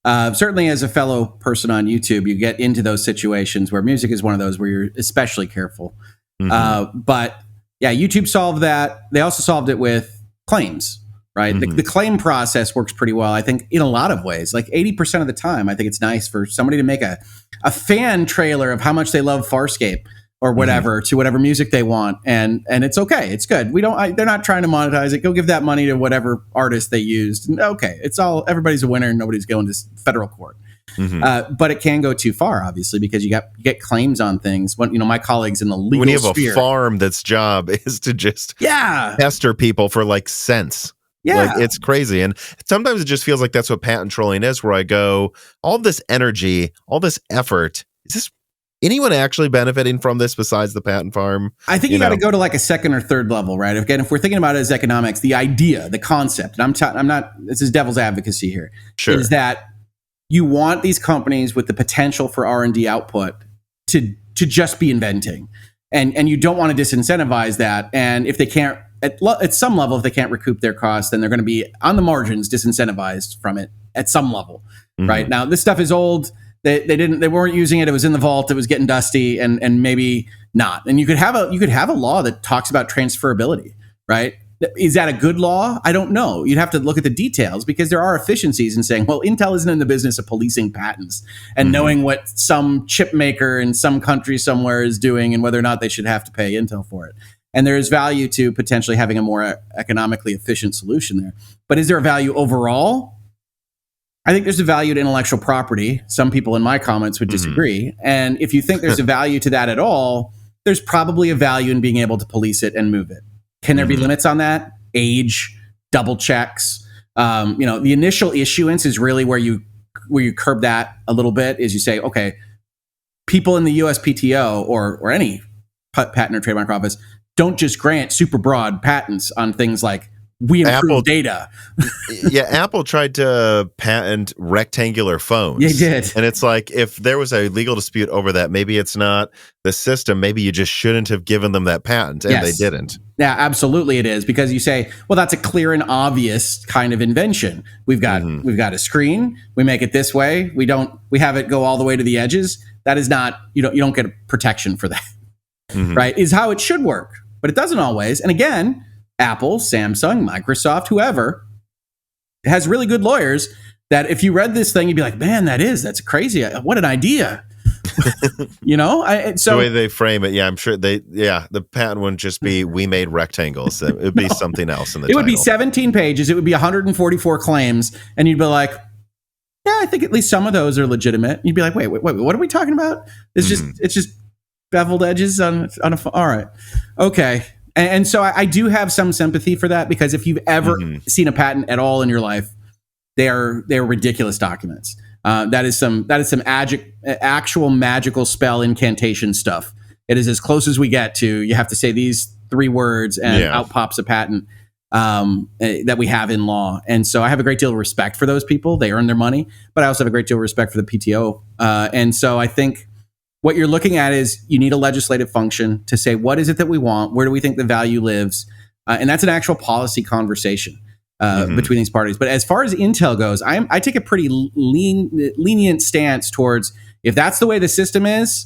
S2: Certainly as a fellow person on YouTube, you get into those situations where music is one of those where you're especially careful.
S1: Mm-hmm.
S2: But yeah, YouTube solved that. They also solved it with claims, right?
S1: Mm-hmm.
S2: The claim process works pretty well, I think, in a lot of ways. Like 80% of the time, I think it's nice for somebody to make a fan trailer of how much they love Farscape or whatever, to whatever music they want. And it's okay. It's good. They're not trying to monetize it. Go give that money to whatever artist they used. And okay. Everybody's a winner and nobody's going to federal court.
S1: Mm-hmm.
S2: But it can go too far, obviously, because you get claims on things. When, my colleagues in the legal
S1: when you have
S2: sphere,
S1: a farm that's job is to just pester people for like cents.
S2: Yeah.
S1: Like, it's crazy. And sometimes it just feels like that's what patent trolling is, where I go, all this energy, all this effort, is this anyone actually benefiting from this besides the patent farm?
S2: I think you got to go to like a second or third level, right? Again, if we're thinking about it as economics, the idea, the concept, and I'm not, this is devil's advocacy here,
S1: Sure.
S2: is that you want these companies with the potential for R&D output to just be inventing. And you don't want to disincentivize that. And if they can't, at some level, if they can't recoup their costs, then they're going to be on the margins disincentivized from it at some level, right? Now, this stuff is old. They weren't using it. It was in the vault. It was getting dusty, and maybe not. And you could have a law that talks about transferability, right? Is that a good law? I don't know. You'd have to look at the details, because there are efficiencies in saying, well, Intel isn't in the business of policing patents and knowing what some chip maker in some country somewhere is doing and whether or not they should have to pay Intel for it. And there is value to potentially having a more economically efficient solution there. But is there a value overall? I think there's a value to intellectual property. Some people in my comments would disagree. And if you think there's a value to that at all, there's probably a value in being able to police it and move it. Can there be limits on that? Age, double checks. The initial issuance is really where you curb that a little bit, is you say, okay, people in the USPTO or any patent or trademark office don't just grant super broad patents on things like we improve data.
S1: Yeah, Apple tried to patent rectangular phones.
S2: They did.
S1: And it's like, if there was a legal dispute over that, maybe it's not the system. Maybe you just shouldn't have given them that patent, and they didn't.
S2: Yeah, absolutely it is, because you say, well, that's a clear and obvious kind of invention. We've got a screen. We make it this way. We have it go all the way to the edges. That is not, you don't get protection for that, right? Is how it should work, but it doesn't always. And again, Apple, Samsung, Microsoft, whoever has really good lawyers that if you read this thing, you'd be like, man, that's crazy. What an idea. So
S1: the way they frame it, I'm sure the patent wouldn't just be we made rectangles. It would be something else in the title.
S2: It would be 17 pages. It would be 144 claims. And you'd be like, yeah, I think at least some of those are legitimate. You'd be like, wait, what are we talking about? It's just beveled edges on a, all right. Okay. And so I do have some sympathy for that, because if you've ever seen a patent at all in your life, they're ridiculous documents. That is some actual magical spell incantation stuff. It is as close as we get to, you have to say these 3 words and out pops a patent. that we have in law. And so I have a great deal of respect for those people. They earn their money, but I also have a great deal of respect for the PTO. And so I think what you're looking at is you need a legislative function to say, what is it that we want? Where do we think the value lives? And that's an actual policy conversation between these parties. But as far as Intel goes, I take a pretty lenient stance towards, if that's the way the system is,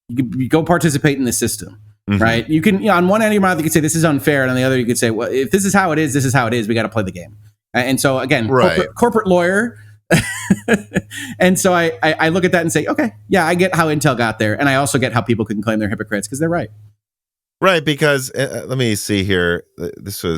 S2: you go participate in the system. Right? You can, on one end of your mouth, you could say this is unfair, and on the other, you could say, well, if this is how it is, this is how it is. We got to play the game. And so, again, corporate lawyer. And so I look at that and say, okay, yeah, I get how Intel got there, and I also get how people can claim they're hypocrites because they're right.
S1: Right, because let me see here. So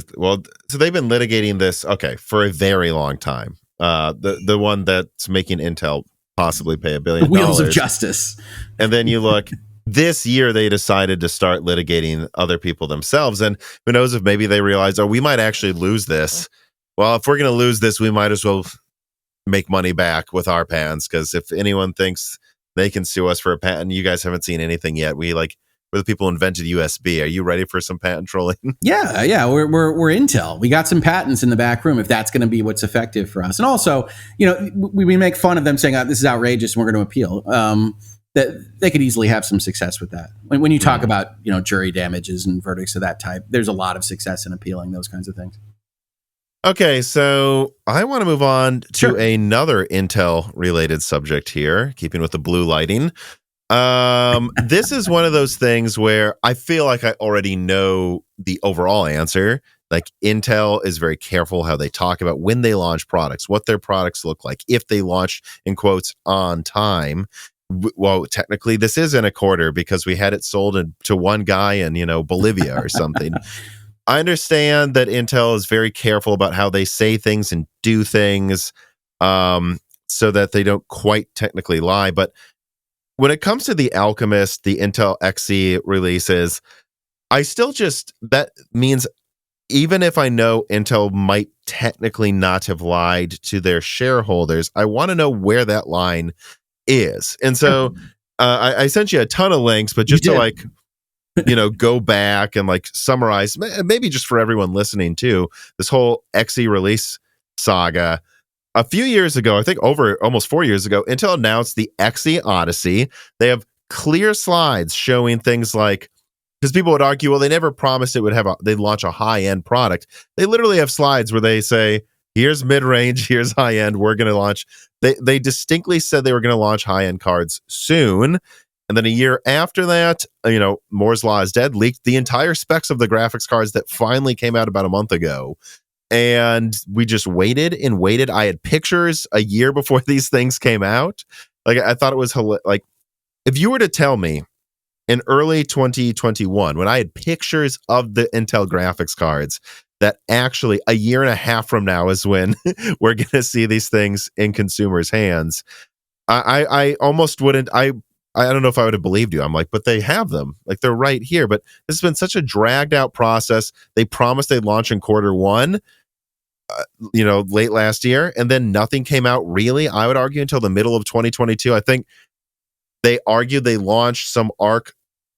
S1: they've been litigating this, for a very long time. The one that's making Intel possibly pay $1 billion.
S2: The wheels of justice.
S1: And then you look. This year, they decided to start litigating other people themselves. And who knows if maybe they realize, we might actually lose this. Well, if we're going to lose this, we might as well make money back with our patents. Because if anyone thinks they can sue us for a patent, you guys haven't seen anything yet. We're the people who invented USB. Are you ready for some patent trolling?
S2: Yeah. We're Intel. We got some patents in the back room if that's going to be what's effective for us. And also, we make fun of them saying, this is outrageous and we're going to appeal. That they could easily have some success with that. When you talk about, jury damages and verdicts of that type, there's a lot of success in appealing those kinds of things.
S1: Okay, so I want to move on to another Intel-related subject here, keeping with the blue lighting. This is one of those things where I feel like I already know the overall answer. Like, Intel is very careful how they talk about when they launch products, what their products look like, if they launch, in quotes, on time. Well, technically, this isn't a quarter because we had it sold to one guy in, Bolivia or something. I understand that Intel is very careful about how they say things and do things so that they don't quite technically lie. But when it comes to the Alchemist, the Intel Xe releases, that means even if I know Intel might technically not have lied to their shareholders, I want to know where that line is. And so I sent you a ton of links, but just to go back and summarize, maybe just for everyone listening too, this whole Xe release saga. A few years ago, I think over almost 4 years ago, Intel announced the Xe Odyssey. They have clear slides showing things like, because people would argue, well, they never promised they'd launch a high-end product. They literally have slides where they say, here's mid-range, here's high-end, we're going to launch. They distinctly said they were going to launch high-end cards soon. And then a year after that, Moore's Law is dead, leaked the entire specs of the graphics cards that finally came out about a month ago. And we just waited and waited. I had pictures a year before these things came out. I thought it was if you were to tell me in early 2021, when I had pictures of the Intel graphics cards, that actually a year and a half from now is when we're going to see these things in consumers' hands, I almost wouldn't. I don't know if I would have believed you. I'm like, but they have them. They're right here. But this has been such a dragged out process. They promised they'd launch in Q1, late last year, and then nothing came out really, I would argue, until the middle of 2022. I think they argued they launched some Arc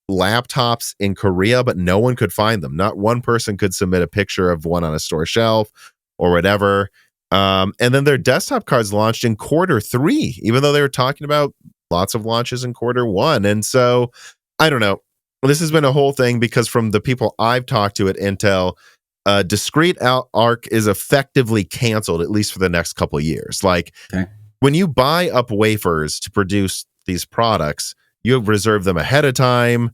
S1: laptops in Korea, but no one could find them. Not one person could submit a picture of one on a store shelf or whatever. And then their desktop cards launched in Q3, even though they were talking about lots of launches in Q1. And so I don't know. This has been a whole thing because from the people I've talked to at Intel, discrete Arc is effectively canceled, at least for the next couple of years. When you buy up wafers to produce these products, you reserve them ahead of time,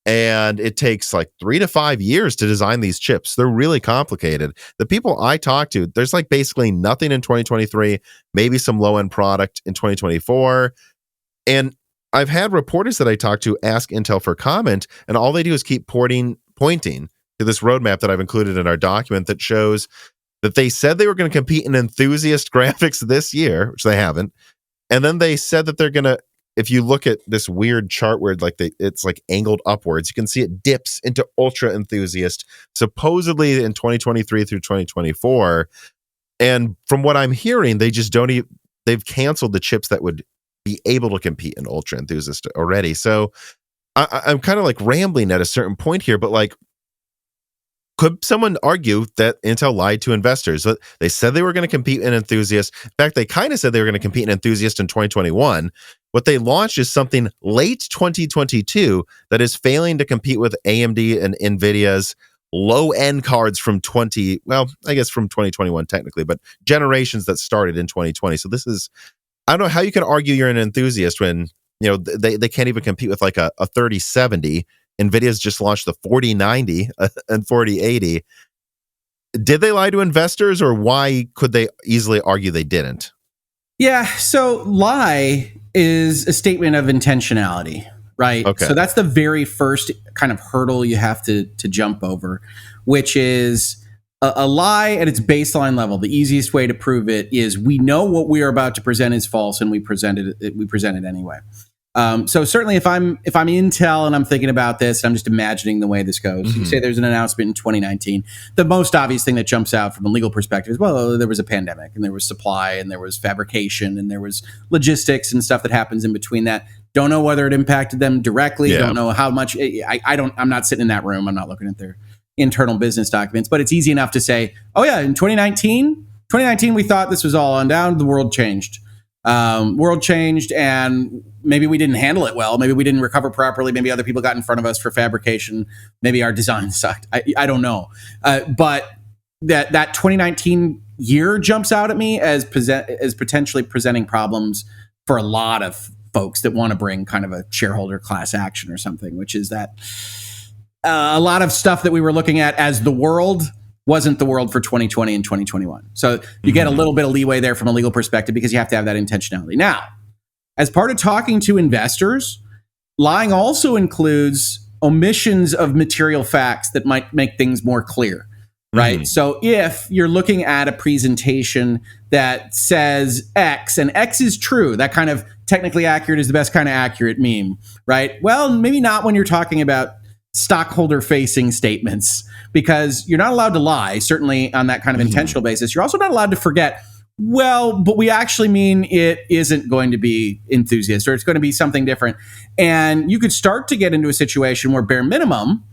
S1: and it takes 3 to 5 years to design these chips. They're really complicated. The people I talk to, there's basically nothing in 2023, maybe some low-end product in 2024. And I've had reporters that I talk to ask Intel for comment, and all they do is keep pointing to this roadmap that I've included in our document that shows that they said they were going to compete in enthusiast graphics this year, which they haven't. And then they said that they're going to, if you look at this weird chart where it's angled upwards, you can see it dips into ultra enthusiast, supposedly in 2023 through 2024. And from what I'm hearing, they just they've canceled the chips that would be able to compete in ultra enthusiast already. So I'm kind of rambling at a certain point here, but could someone argue that Intel lied to investors? They said they were going to compete in enthusiast. In fact, they kind of said they were going to compete in enthusiast in 2021. What they launched is something late 2022 that is failing to compete with AMD and Nvidia's low-end cards from 2021 technically, but generations that started in 2020. So this is, I don't know how you can argue you're an enthusiast when, they can't even compete with like a 3070. Nvidia's just launched the 4090 and 4080. Did they lie to investors, or why could they easily argue they didn't?
S2: Yeah, so lie is a statement of intentionality, right?
S1: Okay.
S2: So that's the very first kind of hurdle you have to jump over, which is a lie at its baseline level. The easiest way to prove it is we know what we are about to present is false, and we present it anyway. So certainly if I'm Intel and I'm thinking about this, I'm just imagining the way this goes. You say there's an announcement in 2019. The most obvious thing that jumps out from a legal perspective is, well, there was a pandemic and there was supply and there was fabrication and there was logistics and stuff that happens in between that. Don't know whether it impacted them directly.
S1: Yeah.
S2: Don't know how much. I'm not sitting in that room. I'm not looking at their internal business documents, but it's easy enough to say, oh yeah, in 2019, we thought this was all on down. The world changed. And maybe we didn't handle it well. Maybe we didn't recover properly. Maybe other people got in front of us for fabrication. Maybe our design sucked. I don't know. But that 2019 year jumps out at me as potentially presenting problems for a lot of folks that want to bring kind of a shareholder class action or something, which is that a lot of stuff that we were looking at as the world wasn't the world for 2020 and 2021. So you get a little bit of leeway there from a legal perspective because you have to have that intentionality. Now, as part of talking to investors, lying also includes omissions of material facts that might make things more clear, right? So if you're looking at a presentation that says X and X is true, that kind of technically accurate is the best kind of accurate meme, right? Well, maybe not when you're talking about stockholder-facing statements, because you're not allowed to lie, certainly on that kind of intentional basis. You're also not allowed to forget, well, but we actually mean it isn't going to be enthusiast, or it's going to be something different. And you could start to get into a situation where, bare minimum,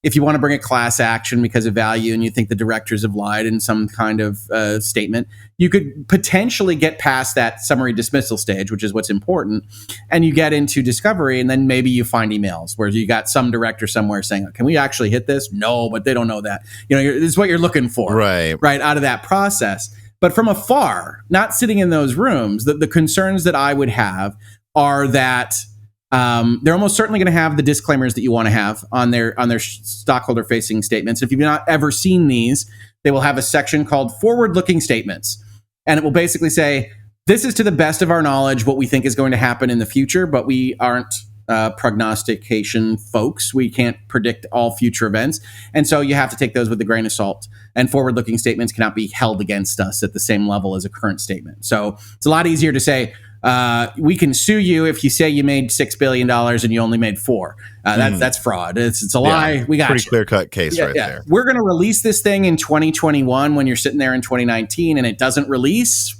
S2: if you want to bring a class action because of value and you think the directors have lied in some kind of statement, you could potentially get past that summary dismissal stage, which is what's important, and you get into discovery, and then maybe you find emails where you got some director somewhere saying, can we actually hit this? No, but they don't know that. This is what you're looking for, right, out of that process. But from afar, not sitting in those rooms, the concerns that I would have are that they're almost certainly going to have the disclaimers that you want to have on their stockholder-facing statements. If you've not ever seen these, they will have a section called forward-looking statements. And it will basically say, this is to the best of our knowledge what we think is going to happen in the future, but we aren't prognostication folks. We can't predict all future events. And so you have to take those with a grain of salt. And forward-looking statements cannot be held against us at the same level as a current statement. So it's a lot easier to say, we can sue you if you say you made $6 billion and you only made $4 billion. That's fraud. It's a lie. We got
S1: pretty clear-cut case there.
S2: We're going to release this thing in 2021 when you're sitting there in 2019 and it doesn't release.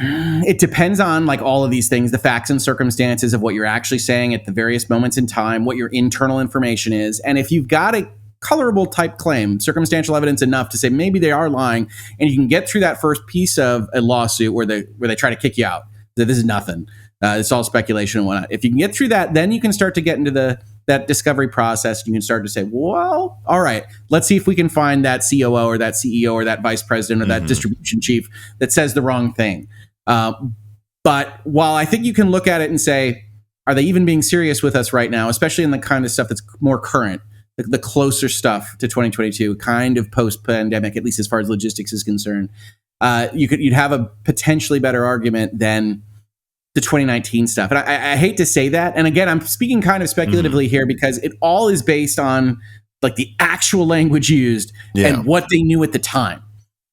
S2: It depends on all of these things, the facts and circumstances of what you're actually saying at the various moments in time, what your internal information is. And if you've got a colorable type claim, circumstantial evidence enough to say maybe they are lying, and you can get through that first piece of a lawsuit where they try to kick you out, that this is nothing, it's all speculation and whatnot. If you can get through that, then you can start to get into that discovery process. You can start to say, well, all right, let's see if we can find that COO or that CEO or that vice president or that distribution chief that says the wrong thing. But while I think you can look at it and say, are they even being serious with us right now, especially in the kind of stuff that's more current, the closer stuff to 2022, kind of post-pandemic, at least as far as logistics is concerned, you'd have a potentially better argument than the 2019 stuff. And I hate to say that. And again, I'm speaking kind of speculatively here because it all is based on the actual language used and what they knew at the time.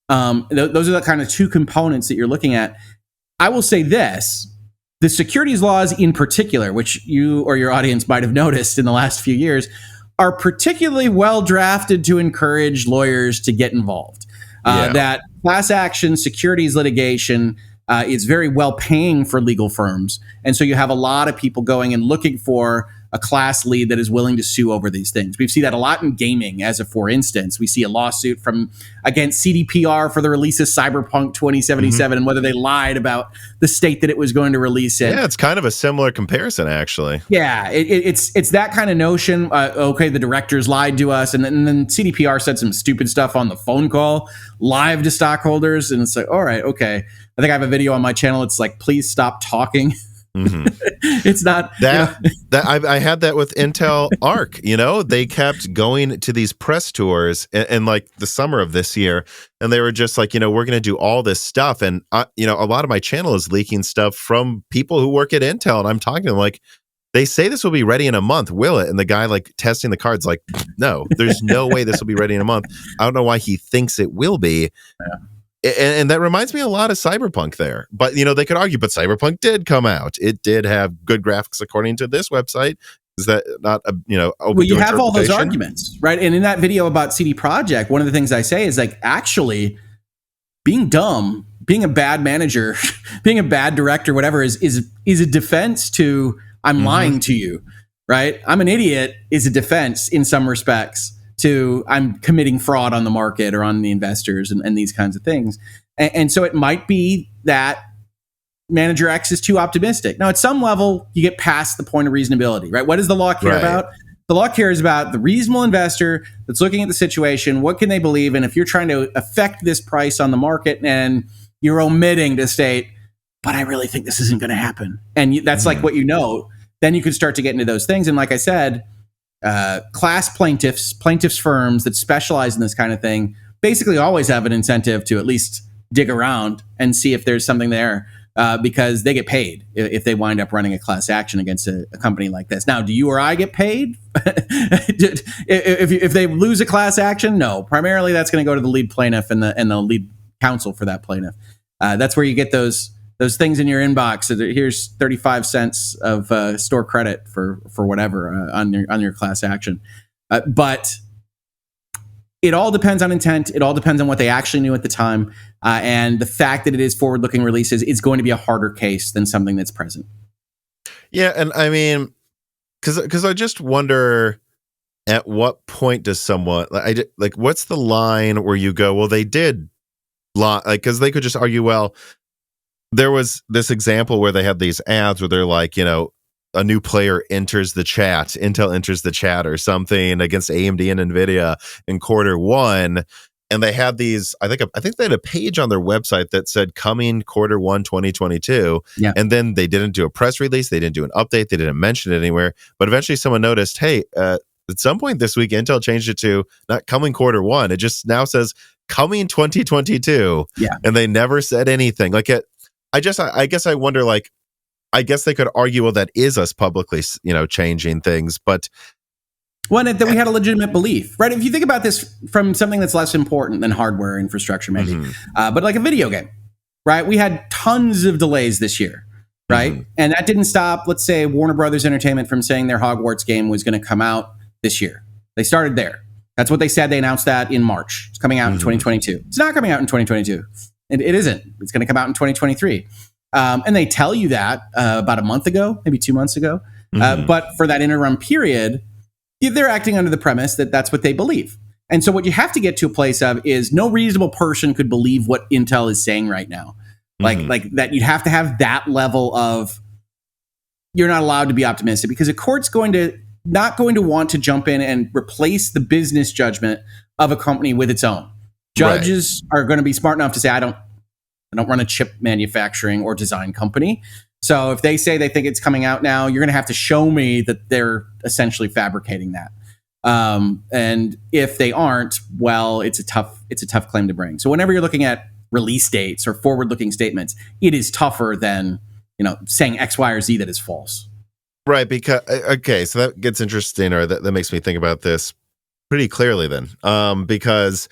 S2: Those are the kind of two components that you're looking at. I will say this, the securities laws in particular, which you or your audience might have noticed in the last few years, are particularly well drafted to encourage lawyers to get involved. That class action securities litigation is very well paying for legal firms. And so you have a lot of people going and looking for a class lead that is willing to sue over these things. We see that a lot in gaming. As a for instance, we see a lawsuit against CDPR for the release of Cyberpunk 2077 and whether they lied about the state that it was going to release it.
S1: Yeah, it's kind of a similar comparison, actually.
S2: Yeah, it's that kind of notion. Okay, the directors lied to us, and then CDPR said some stupid stuff on the phone call live to stockholders, and it's like, all right, okay. I think I have a video on my channel. It's like, please stop talking. It's not
S1: that I had that with Intel Arc. They kept going to these press tours in like the summer of this year, and they were just like, we're going to do all this stuff, and a lot of my channel is leaking stuff from people who work at Intel, and I'm talking to them like, they say this will be ready in a month. Will it? And the guy like testing the cards like, no, there's no way this will be ready in a month. I don't know why he thinks it will be. Yeah. And that reminds me a lot of Cyberpunk there. But, they could argue, but Cyberpunk did come out. It did have good graphics according to this website. Is that not, open
S2: well, you
S1: to
S2: have all those arguments, right? And in that video about CD Projekt, one of the things I say is like, actually, being dumb, being a bad manager, being a bad director, whatever, is a defense to I'm lying to you, right? I'm an idiot is a defense in some respects to I'm committing fraud on the market or on the investors and these kinds of things. And so it might be that manager X is too optimistic. Now, at some level, you get past the point of reasonability, right? What does the law care about? The law cares about the reasonable investor that's looking at the situation. What can they believe? And if you're trying to affect this price on the market and you're omitting to state, but I really think this isn't going to happen. And that's like what then you could start to get into those things. And like I said, class plaintiffs firms that specialize in this kind of thing basically always have an incentive to at least dig around and see if there's something there because they get paid if they wind up running a class action against a company like this. Now, do you or I get paid if they lose a class action? No, primarily that's going to go to the lead plaintiff and the lead counsel for that plaintiff. That's where you get those things in your inbox. Here's 35 cents of store credit for whatever on your class action. But it all depends on intent. It all depends on what they actually knew at the time. And the fact that it is forward-looking releases is going to be a harder case than something that's present. Yeah,
S1: and I mean, because I just wonder, at what point does someone like what's the line where you go, well, they did lie, like, because they could just argue, well, there was this example where they had these ads where they're like, a new player enters the chat, Intel enters the chat or something against AMD and Nvidia in Q1. And they had these, I think they had a page on their website that said coming Q1 2022.
S2: Yeah.
S1: And then they didn't do a press release. They didn't do an update. They didn't mention it anywhere. But eventually someone noticed, hey, at some point this week, Intel changed it to not coming Q1. It just now says coming 2022.
S2: Yeah.
S1: And they never said anything. Like I guess I wonder, like, I guess they could argue, well, that is us publicly, changing things, but
S2: that we had a legitimate belief, right? If you think about this from something that's less important than hardware infrastructure, maybe, but like a video game, right? We had tons of delays this year, right? And that didn't stop, let's say, Warner Brothers Entertainment from saying their Hogwarts game was going to come out this year. They started there. That's what they said. They announced that in March. It's coming out in 2022. It's not coming out in 2022. It isn't. It's going to come out in 2023. And they tell you that about a month ago, maybe 2 months ago. But for that interim period, they're acting under the premise that that's what they believe. And so what you have to get to a place of is no reasonable person could believe what Intel is saying right now. Like that you'd have to have that level of, you're not allowed to be optimistic because a court's not going to want to jump in and replace the business judgment of a company with its own. Judges are going to be smart enough to say, I don't run a chip manufacturing or design company. So if they say they think it's coming out now, you're going to have to show me that they're essentially fabricating that. And if they aren't, well, it's a tough claim to bring. So whenever you're looking at release dates or forward-looking statements, it is tougher than, saying X, Y, or Z that is false.
S1: Right. Because, okay, so that gets interesting, or that makes me think about this pretty clearly then. Because,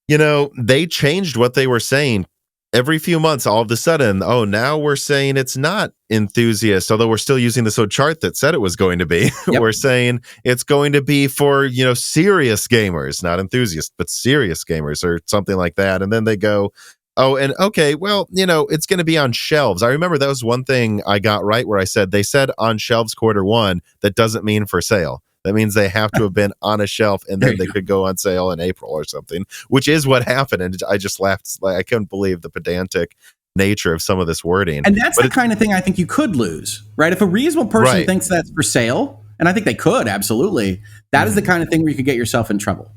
S1: they changed what they were saying every few months. All of a sudden, now we're saying it's not enthusiast, although we're still using this old chart that said it was going to be. Yep. We're saying it's going to be for, serious gamers, not enthusiasts, but serious gamers or something like that. And then they go, Oh, and okay, well, it's going to be on shelves. I remember that was one thing I got right where I said, they said on shelves Q1. That doesn't mean for sale. That means they have to have been on a shelf and then they could go on sale in April or something, which is what happened. And I just laughed. I couldn't believe the pedantic nature of some of this wording.
S2: And that's the kind of thing I think you could lose, right? If a reasonable person thinks that's for sale, and I think they could, absolutely, that is the kind of thing where you could get yourself in trouble.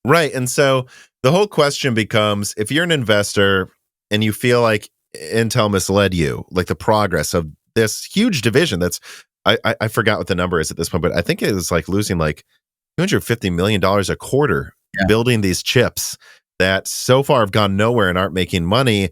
S1: Right. And so the whole question becomes, if you're an investor and you feel like Intel misled you, like the progress of this huge division that's, I forgot what the number is at this point, but I think it was like losing like $250 million a quarter building these chips that so far have gone nowhere and aren't making money.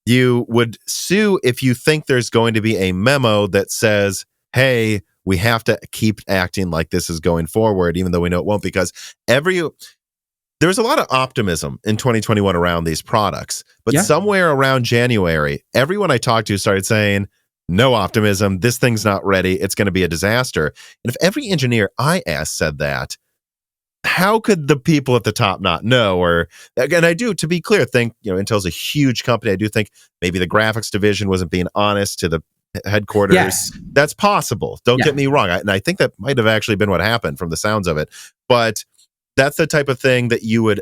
S1: You would sue if you think there's going to be a memo that says, hey, we have to keep acting like this is going forward, even though we know it won't, because there's a lot of optimism in 2021 around these products. But somewhere around January, everyone I talked to started saying, no optimism, this thing's not ready, it's going to be a disaster. And if every engineer I asked said that, how could the people at the top not know? Or again, I do, to be clear, think Intel's a huge company. I do think maybe the graphics division wasn't being honest to the headquarters.
S2: Yes.
S1: That's possible. Don't get me wrong. And I think that might have actually been what happened from the sounds of it. But that's the type of thing that you would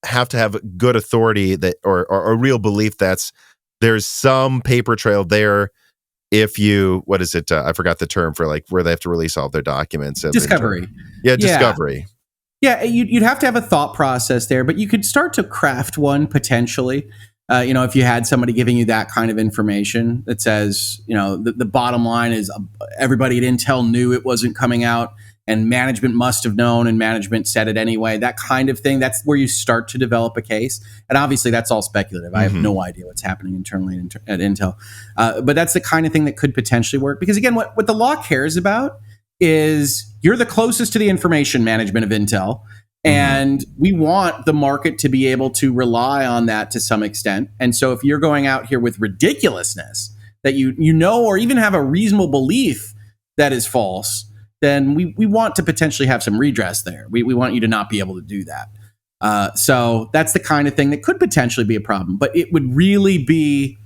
S1: have to have good authority that or a real belief there's some paper trail there. If you, what is it? I forgot the term for like where they have to release all their documents.
S2: Discovery.
S1: Discovery.
S2: Yeah, you'd have to have a thought process there, but you could start to craft one potentially. If you had somebody giving you that kind of information that says, the bottom line is everybody at Intel knew it wasn't coming out and management must have known and management said it anyway, that kind of thing. That's where you start to develop a case. And obviously that's all speculative. I have no idea what's happening internally at Intel. But that's the kind of thing that could potentially work. Because again, what the law cares about is you're the closest to the information management of Intel. And we want the market to be able to rely on that to some extent. And so if you're going out here with ridiculousness that you know or even have a reasonable belief that is false, then we want to potentially have some redress there. We want you to not be able to do that. So that's the kind of thing that could potentially be a problem. But it would really be,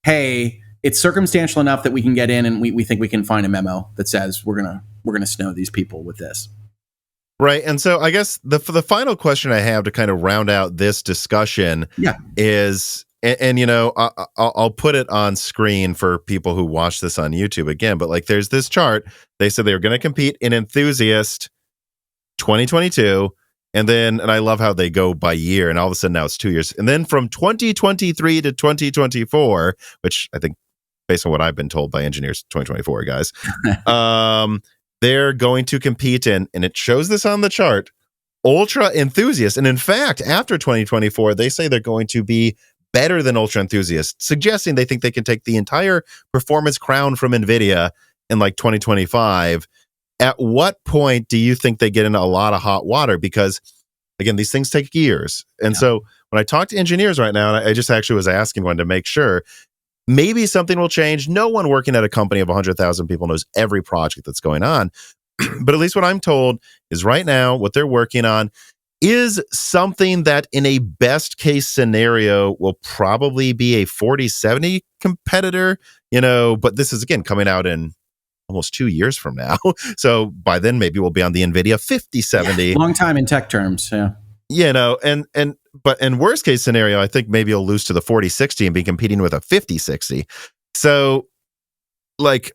S2: hey, it's circumstantial enough that we can get in and we think we can find a memo that says we're gonna snow these people with this.
S1: Right. And so I guess the final question I have to kind of round out this discussion is, and I'll put it on screen for people who watch this on YouTube again, but like there's this chart. They said they were going to compete in Enthusiast 2022. And I love how they go by year, and all of a sudden now it's 2 years. And then from 2023 to 2024, which I think based on what I've been told by engineers, 2024 guys, they're going to compete in, and it shows this on the chart, Ultra Enthusiast. And in fact, after 2024, they say they're going to be better than Ultra Enthusiast, suggesting they think they can take the entire performance crown from Nvidia in like 2025. At what point do you think they get into a lot of hot water? Because again, these things take years. And so when I talk to engineers right now, and I just actually was asking one to make sure, maybe something will change. No one working at a company of 100,000 people knows every project that's going on. But at least what I'm told is right now, what they're working on is something that in a best case scenario will probably be a 4070 competitor, but this is again coming out in almost 2 years from now. So by then maybe we'll be on the Nvidia 5070.
S2: Long time in tech terms. Yeah.
S1: But in worst case scenario, I think maybe you'll lose to the 4060 and be competing with a 5060. So like,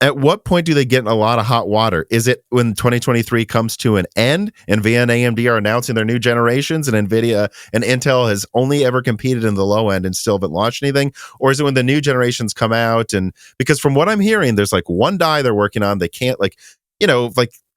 S1: at what point do they get in a lot of hot water? Is it when 2023 comes to an end and NVIDIA and AMD are announcing their new generations and NVIDIA and Intel has only ever competed in the low end and still haven't launched anything? Or is it when the new generations come out? And because from what I'm hearing, there's like one die they're working on. They can't like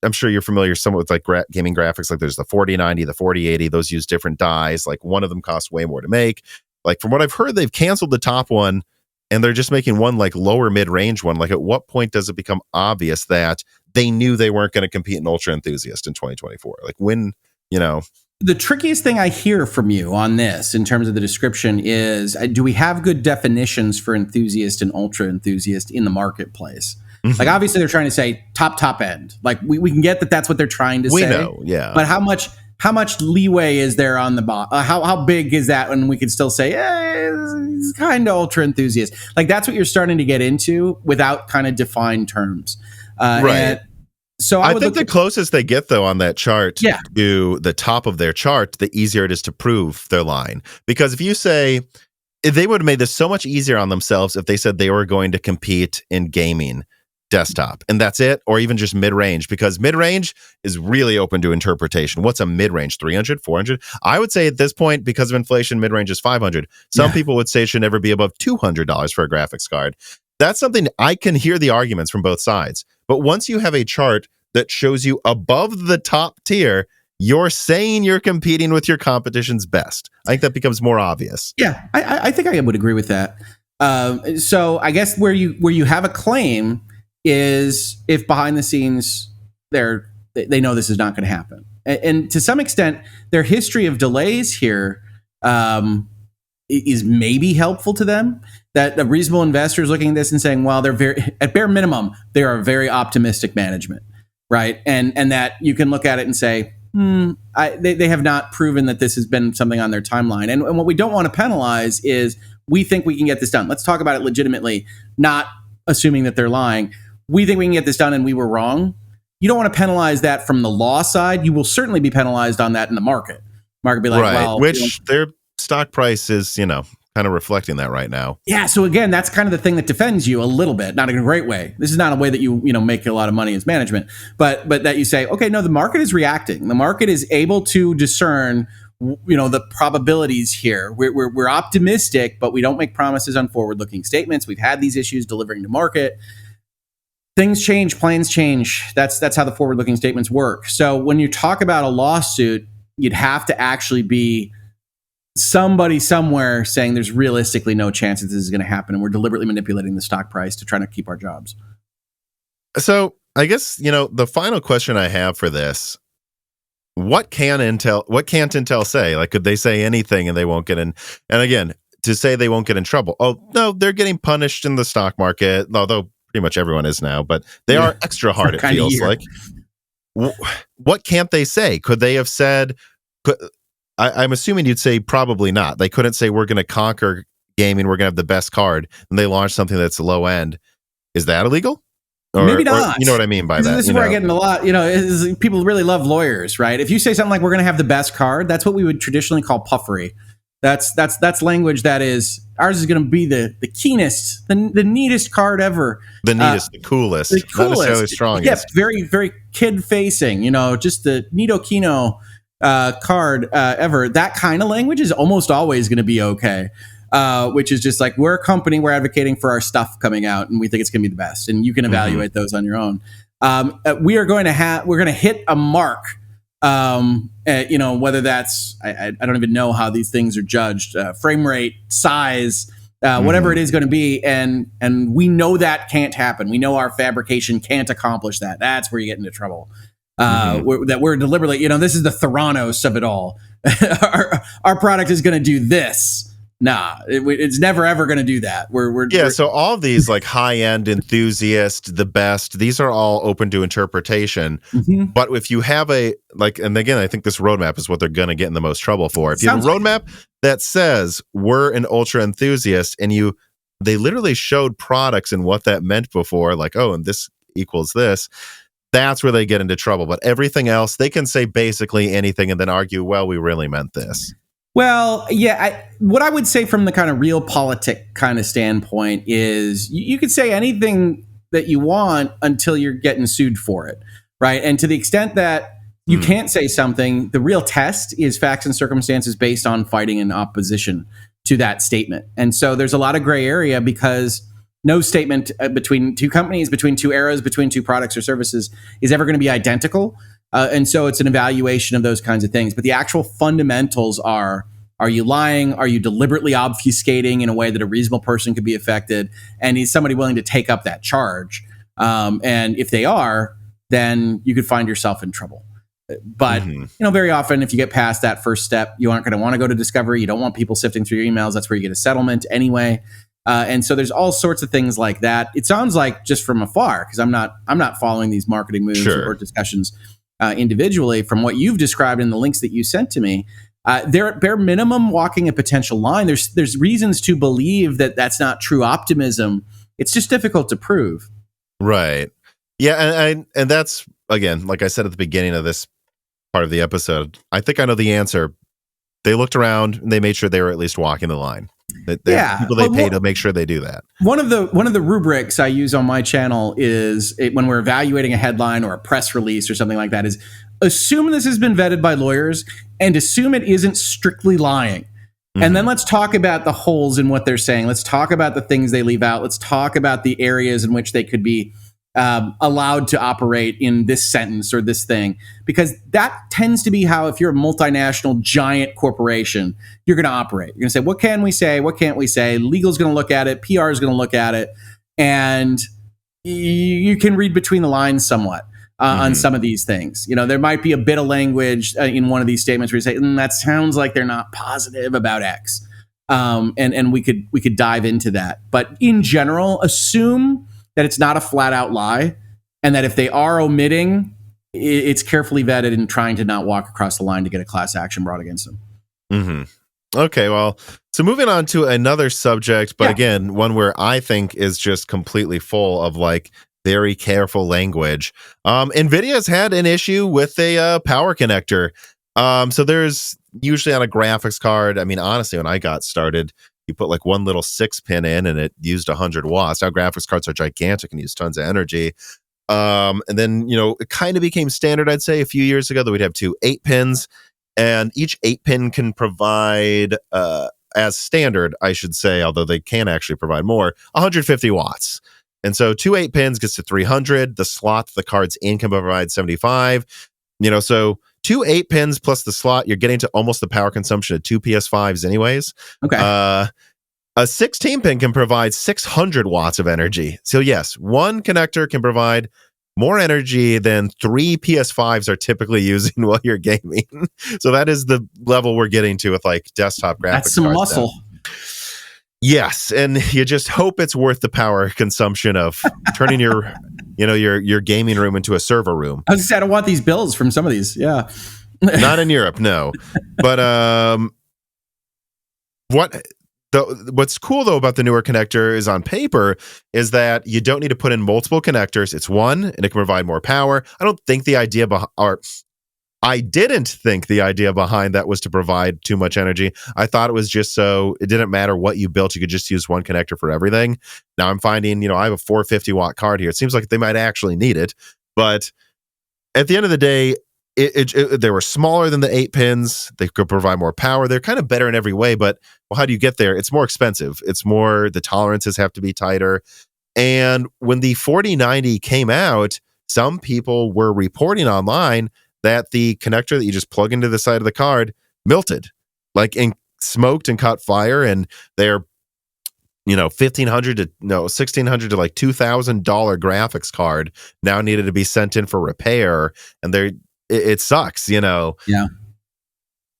S1: I'm sure you're familiar somewhat with like gaming graphics. Like there's the 4090, the 4080, those use different dies. Like one of them costs way more to make. Like from what I've heard, they've canceled the top one and they're just making one like lower mid-range one. Like at what point does it become obvious that they knew they weren't going to compete in Ultra Enthusiast in 2024? Like when,
S2: The trickiest thing I hear from you on this in terms of the description is, do we have good definitions for enthusiast and ultra enthusiast in the marketplace? Like obviously they're trying to say top end. Like we can get that that's what they're trying to say.
S1: We know, yeah.
S2: But how much how much leeway is there on the how big is that when we could still say, it's kind of ultra enthusiast? Like that's what you're starting to get into without kind of defined terms.
S1: Right.
S2: So
S1: I think the closest they get, though, on that chart to the top of their chart, the easier it is to prove their line. Because if you say, if they would have made this so much easier on themselves if they said they were going to compete in gaming desktop, and that's it, or even just mid-range, because mid-range is really open to interpretation. What's a mid-range? 300, 400? I would say at this point, because of inflation, mid-range is 500. Some people would say it should never be above $200 for a graphics card. That's something I can hear the arguments from both sides. But once you have a chart that shows you above the top tier, you're saying you're competing with your competition's best. I think that becomes more obvious.
S2: Yeah, I think I would agree with that. So I guess where you have a claim is if behind the scenes they know this is not going to happen, and to some extent their history of delays here is maybe helpful to them. That a reasonable investor is looking at this and saying, well, they're at bare minimum they are a very optimistic management, right? And that you can look at it and say, they have not proven that this has been something on their timeline. And what we don't want to penalize is we think we can get this done. Let's talk about it legitimately, not assuming that they're lying. We think we can get this done and we were wrong. You don't want to penalize that from the law side. You will certainly be penalized on that in the market. Market be like,
S1: right.
S2: well,
S1: which their stock price is, kind of reflecting that right now.
S2: Yeah. So again, that's kind of the thing that defends you a little bit, not in a great way. This is not a way that you make a lot of money as management, but that you say, okay, no, the market is reacting. The market is able to discern, the probabilities here. We're optimistic, but we don't make promises on forward-looking statements. We've had these issues delivering to market. Things change, plans change. That's how the forward-looking statements work. So when you talk about a lawsuit, you'd have to actually be somebody somewhere saying there's realistically no chance that this is going to happen, and we're deliberately manipulating the stock price to try to keep our jobs.
S1: So I guess, the final question I have for this, what can't Intel say? Like, could they say anything and they won't get in? And again, to say they won't get in trouble. Oh, no, they're getting punished in the stock market, although pretty much everyone is now, but they are extra hard, it feels like. What can't they say? Could they have said, I'm assuming you'd say probably not. They couldn't say we're going to conquer gaming, we're going to have the best card, and they launch something that's low end. Is that illegal?
S2: Maybe not.
S1: Or, you know what I mean by that?
S2: This is where I get in a lot. People really love lawyers, right? If you say something like we're going to have the best card, that's what we would traditionally call puffery. That's language that is ours is going to be the keenest, the neatest card ever.
S1: The neatest, the coolest, not necessarily strongest.
S2: Yeah, very very kid facing. Just the Neato Kino card ever. That kind of language is almost always going to be okay. Which is just like, we're a company, we're advocating for our stuff coming out, and we think it's going to be the best, and you can evaluate those on your own. We're going to hit a mark. Whether that's I don't even know how these things are judged, frame rate, size, whatever it is going to be, and we know that can't happen. We know our fabrication can't accomplish that. That's where you get into trouble. We're deliberately, this is the Theranos of it all. our product is going to do this. Nah, it's never ever going to do that.
S1: So all of these like high-end enthusiast, the best, these are all open to interpretation. But if you have and again, I think this roadmap is what they're going to get in the most trouble for. If you have a roadmap that says we're an ultra enthusiast, and they literally showed products and what that meant before, like, oh, and this equals this, that's where they get into trouble. But everything else, they can say basically anything and then argue, well, we really meant this.
S2: Well, yeah, what I would say from the kind of realpolitik kind of standpoint is you could say anything that you want until you're getting sued for it, right? And to the extent that you can't say something, the real test is facts and circumstances based on fighting in opposition to that statement. And so there's a lot of gray area because no statement between two companies, between two eras, between two products or services is ever going to be identical. And so it's an evaluation of those kinds of things. But the actual fundamentals are you lying? Are you deliberately obfuscating in a way that a reasonable person could be affected? And is somebody willing to take up that charge? And if they are, then you could find yourself in trouble. But, very often if you get past that first step, you aren't going to want to go to discovery. You don't want people sifting through your emails. That's where you get a settlement anyway. And so there's all sorts of things like that. It sounds like just from afar, because I'm not following these marketing moves or discussions. individually, from what you've described in the links that you sent to me, they're at bare minimum walking a potential line. There's reasons to believe that that's not true optimism. It's just difficult to prove.
S1: Right. Yeah, and that's, again, like I said at the beginning of this part of the episode, I think I know the answer. They looked around and they made sure they were at least walking the line. People they pay to make sure they do that.
S2: One of the rubrics I use on my channel is when we're evaluating a headline or a press release or something like that is assume this has been vetted by lawyers and assume it isn't strictly lying. Mm-hmm. And then let's talk about the holes in what they're saying. Let's talk about the things they leave out. Let's talk about the areas in which they could be allowed to operate in this sentence or this thing, because that tends to be how, if you're a multinational giant corporation, you're going to operate. You're going to say, what can we say? What can't we say? Legal's going to look at it. PR is going to look at it. And you can read between the lines somewhat on some of these things. You know, there might be a bit of language in one of these statements where you say, that sounds like they're not positive about X. And we could dive into that. But in general, assume that it's not a flat out lie, and that if they are omitting, it's carefully vetted and trying to not walk across the line to get a class action brought against them.
S1: Mm-hmm. Okay, well, so moving on to another subject, but again, one where I think is just completely full of like very careful language. Nvidia's had an issue with a power connector. So there's usually on a graphics card, I mean, honestly, when I got started, you put like one little 6-pin in and it used 100 watts. Now graphics cards are gigantic and use tons of energy. And then, it kind of became standard, I'd say, a few years ago that we'd have 2 8-pins, and each 8-pin can provide, as standard, I should say, although they can actually provide more, 150 watts. And so 2 8-pins gets to 300. The slot the card's in can provide 75. So 2 8-pins plus the slot, you're getting to almost the power consumption of 2 PS5s anyways.
S2: Okay.
S1: A 16-pin can provide 600 watts of energy. So yes, one connector can provide more energy than 3 PS5s are typically using while you're gaming. So that is the level we're getting to with like desktop graphics.
S2: That's some muscle.
S1: Now. Yes, and you just hope it's worth the power consumption of turning your gaming room into a server room.
S2: I was just, I don't want these bills from some of these. Yeah.
S1: Not in Europe, no. But what's cool though about the newer connector is on paper is that you don't need to put in multiple connectors. It's one and it can provide more power. I didn't think the idea behind that was to provide too much energy. I thought it was just so it didn't matter what you built, you could just use one connector for everything. Now I'm finding, I have a 450 watt card here. It seems like they might actually need it, but at the end of the day, they were smaller than the 8-pins. They could provide more power. They're kind of better in every way, but how do you get there? It's more expensive. The tolerances have to be tighter. And when the 4090 came out, some people were reporting online that the connector that you just plug into the side of the card melted, and smoked and caught fire, and they're $1,500 to $1,600 to like $2,000 graphics card now needed to be sent in for repair, and it sucks, Yeah.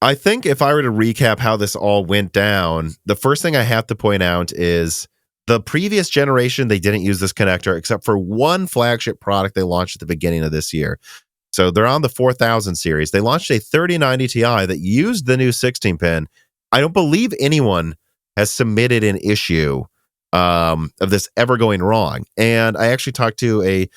S1: I think if I were to recap how this all went down, the first thing I have to point out is the previous generation, they didn't use this connector except for one flagship product they launched at the beginning of this year. So they're on the 4000 series. They launched a 3090 Ti that used the new 16-pin. I don't believe anyone has submitted an issue of this ever going wrong. And I actually talked to a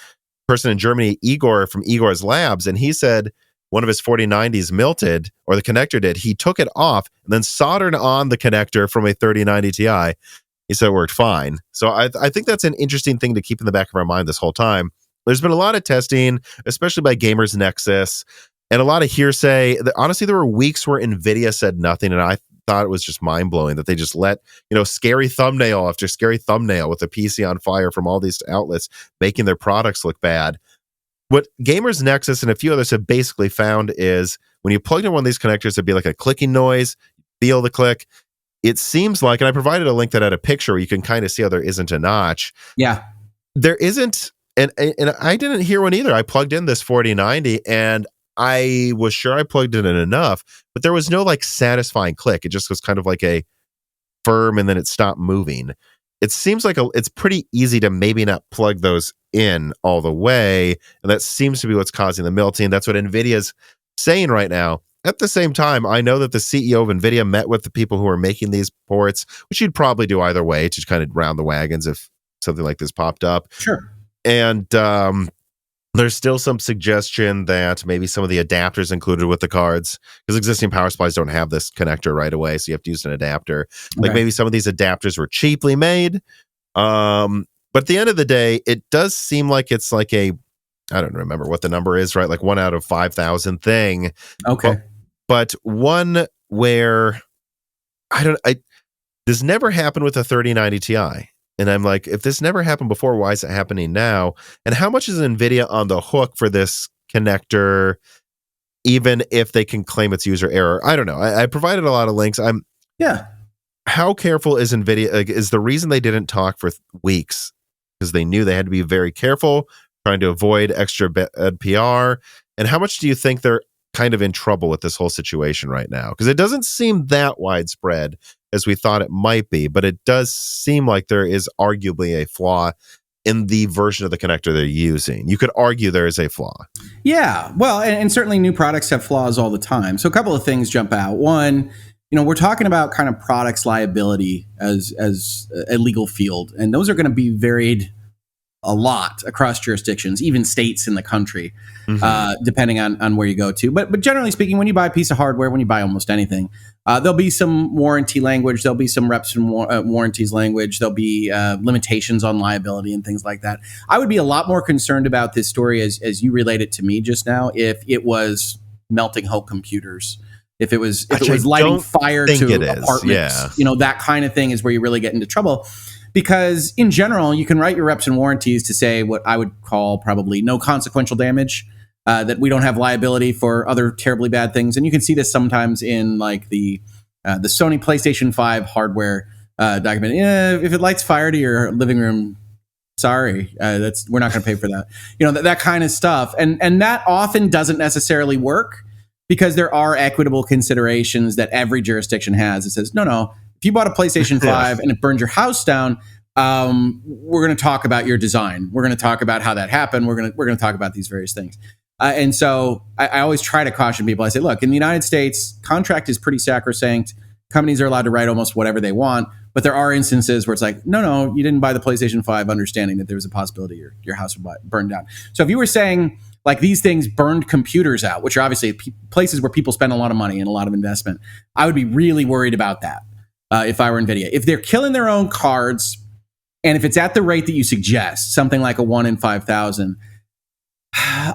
S1: person in Germany, Igor from Igor's Labs, and he said one of his 4090s melted, or the connector did. He took it off and then soldered on the connector from a 3090 Ti. He said it worked fine. So I think that's an interesting thing to keep in the back of our mind this whole time. There's been a lot of testing, especially by Gamers Nexus, and a lot of hearsay. Honestly, there were weeks where Nvidia said nothing, and I thought it was just mind-blowing that they just let, scary thumbnail after scary thumbnail with a PC on fire from all these outlets making their products look bad. What Gamers Nexus and a few others have basically found is when you plug in one of these connectors, it'd be like a clicking noise, feel the click. It seems like, and I provided a link that had a picture where you can kind of see how there isn't a notch.
S2: Yeah.
S1: There isn't. And I didn't hear one either. I plugged in this 4090 and I was sure I plugged it in enough, but there was no satisfying click. It just was kind of like a firm and then it stopped moving. it seems like it's pretty easy to maybe not plug those in all the way, and that seems to be what's causing the melting. That's what Nvidia's saying right now. At the same time, I know that the CEO of Nvidia met with the people who are making these ports, which you'd probably do either way to kind of round the wagons if something like this popped up.
S2: Sure.
S1: And there's still some suggestion that maybe some of the adapters included with the cards, because existing power supplies don't have this connector right away, so you have to use an adapter. Like maybe some of these adapters were cheaply made. But at the end of the day, it does seem like it's like I don't remember what the number is, right? Like 1 out of 5,000 thing.
S2: Okay.
S1: But one where this never happened with a 3090 Ti. And I'm like, if this never happened before, why is it happening now? And how much is Nvidia on the hook for this connector, even if they can claim it's user error? I don't know. I provided a lot of links. How careful is Nvidia? Like, is the reason they didn't talk for weeks because they knew they had to be very careful, trying to avoid extra PR? And how much do you think they're kind of in trouble with this whole situation right now? Because it doesn't seem that widespread as we thought it might be, but it does seem like there is arguably a flaw in the version of the connector they're using. You could argue there is a flaw. Yeah.
S2: Well, and certainly new products have flaws all the time. So a couple of things jump out. One, we're talking about kind of products liability as a legal field, and those are going to be varied a lot across jurisdictions, even states in the country, depending on where you go to. But generally speaking, when you buy a piece of hardware, when you buy almost anything, there'll be some warranty language, there'll be some reps and warranties language, there'll be limitations on liability and things like that. I would be a lot more concerned about this story as you relate it to me just now if it was melting Hoeg computers. If it was lighting fire to apartments, that kind of thing is where you really get into trouble. Because in general, you can write your reps and warranties to say what I would call probably no consequential damage, that we don't have liability for other terribly bad things. And you can see this sometimes in like the Sony PlayStation 5 hardware document. If it lights fire to your living room, sorry, we're not going to pay for that. That kind of stuff. And that often doesn't necessarily work because there are equitable considerations that every jurisdiction has. It says, no. If you bought a PlayStation 5 and it burned your house down, we're going to talk about your design. We're going to talk about how that happened. We're going to talk about these various things. And so I always try to caution people. I say, look, in the United States, contract is pretty sacrosanct. Companies are allowed to write almost whatever they want. But there are instances where it's like, no, you didn't buy the PlayStation 5 understanding that there was a possibility your house would burn down. So if you were saying like these things burned computers out, which are obviously places where people spend a lot of money and a lot of investment, I would be really worried about that. If I were Nvidia, if they're killing their own cards, and if it's at the rate that you suggest, something like a 1 in 5,000,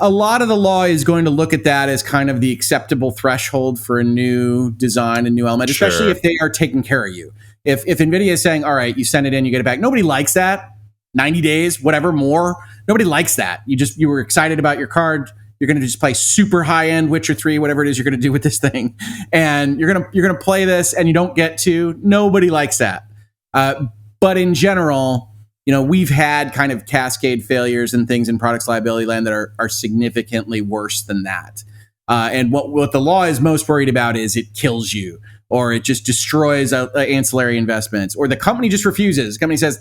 S2: a lot of the law is going to look at that as kind of the acceptable threshold for a new design, a new element, especially if they are taking care of you. If Nvidia is saying, all right, you send it in, you get it back. Nobody likes that. 90 days, whatever, more. Nobody likes that. You were excited about your card. You're going to just play super high-end Witcher 3, whatever it is you're going to do with this thing. And you're going to play this and you don't get to. Nobody likes that. But in general, we've had kind of cascade failures and things in products liability land that are significantly worse than that. And what the law is most worried about is it kills you, or it just destroys ancillary investments, or the company just refuses. The company says,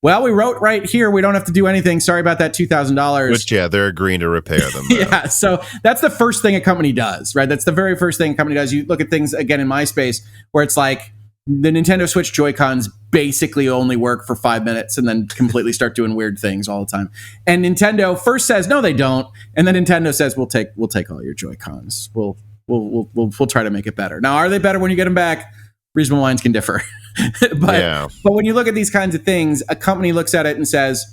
S2: well, we wrote right here, we don't have to do anything. Sorry about that $2,000.
S1: Which, they're agreeing to repair them.
S2: Yeah, so that's the first thing a company does, right? That's the very first thing a company does. You look at things, again, in my space, where it's like the Nintendo Switch Joy-Cons basically only work for 5 minutes and then completely start doing weird things all the time. And Nintendo first says, no, they don't. And then Nintendo says, we'll take all your Joy-Cons. We'll try to make it better. Now, are they better when you get them back? Reasonable minds can differ. But when you look at these kinds of things, a company looks at it and says,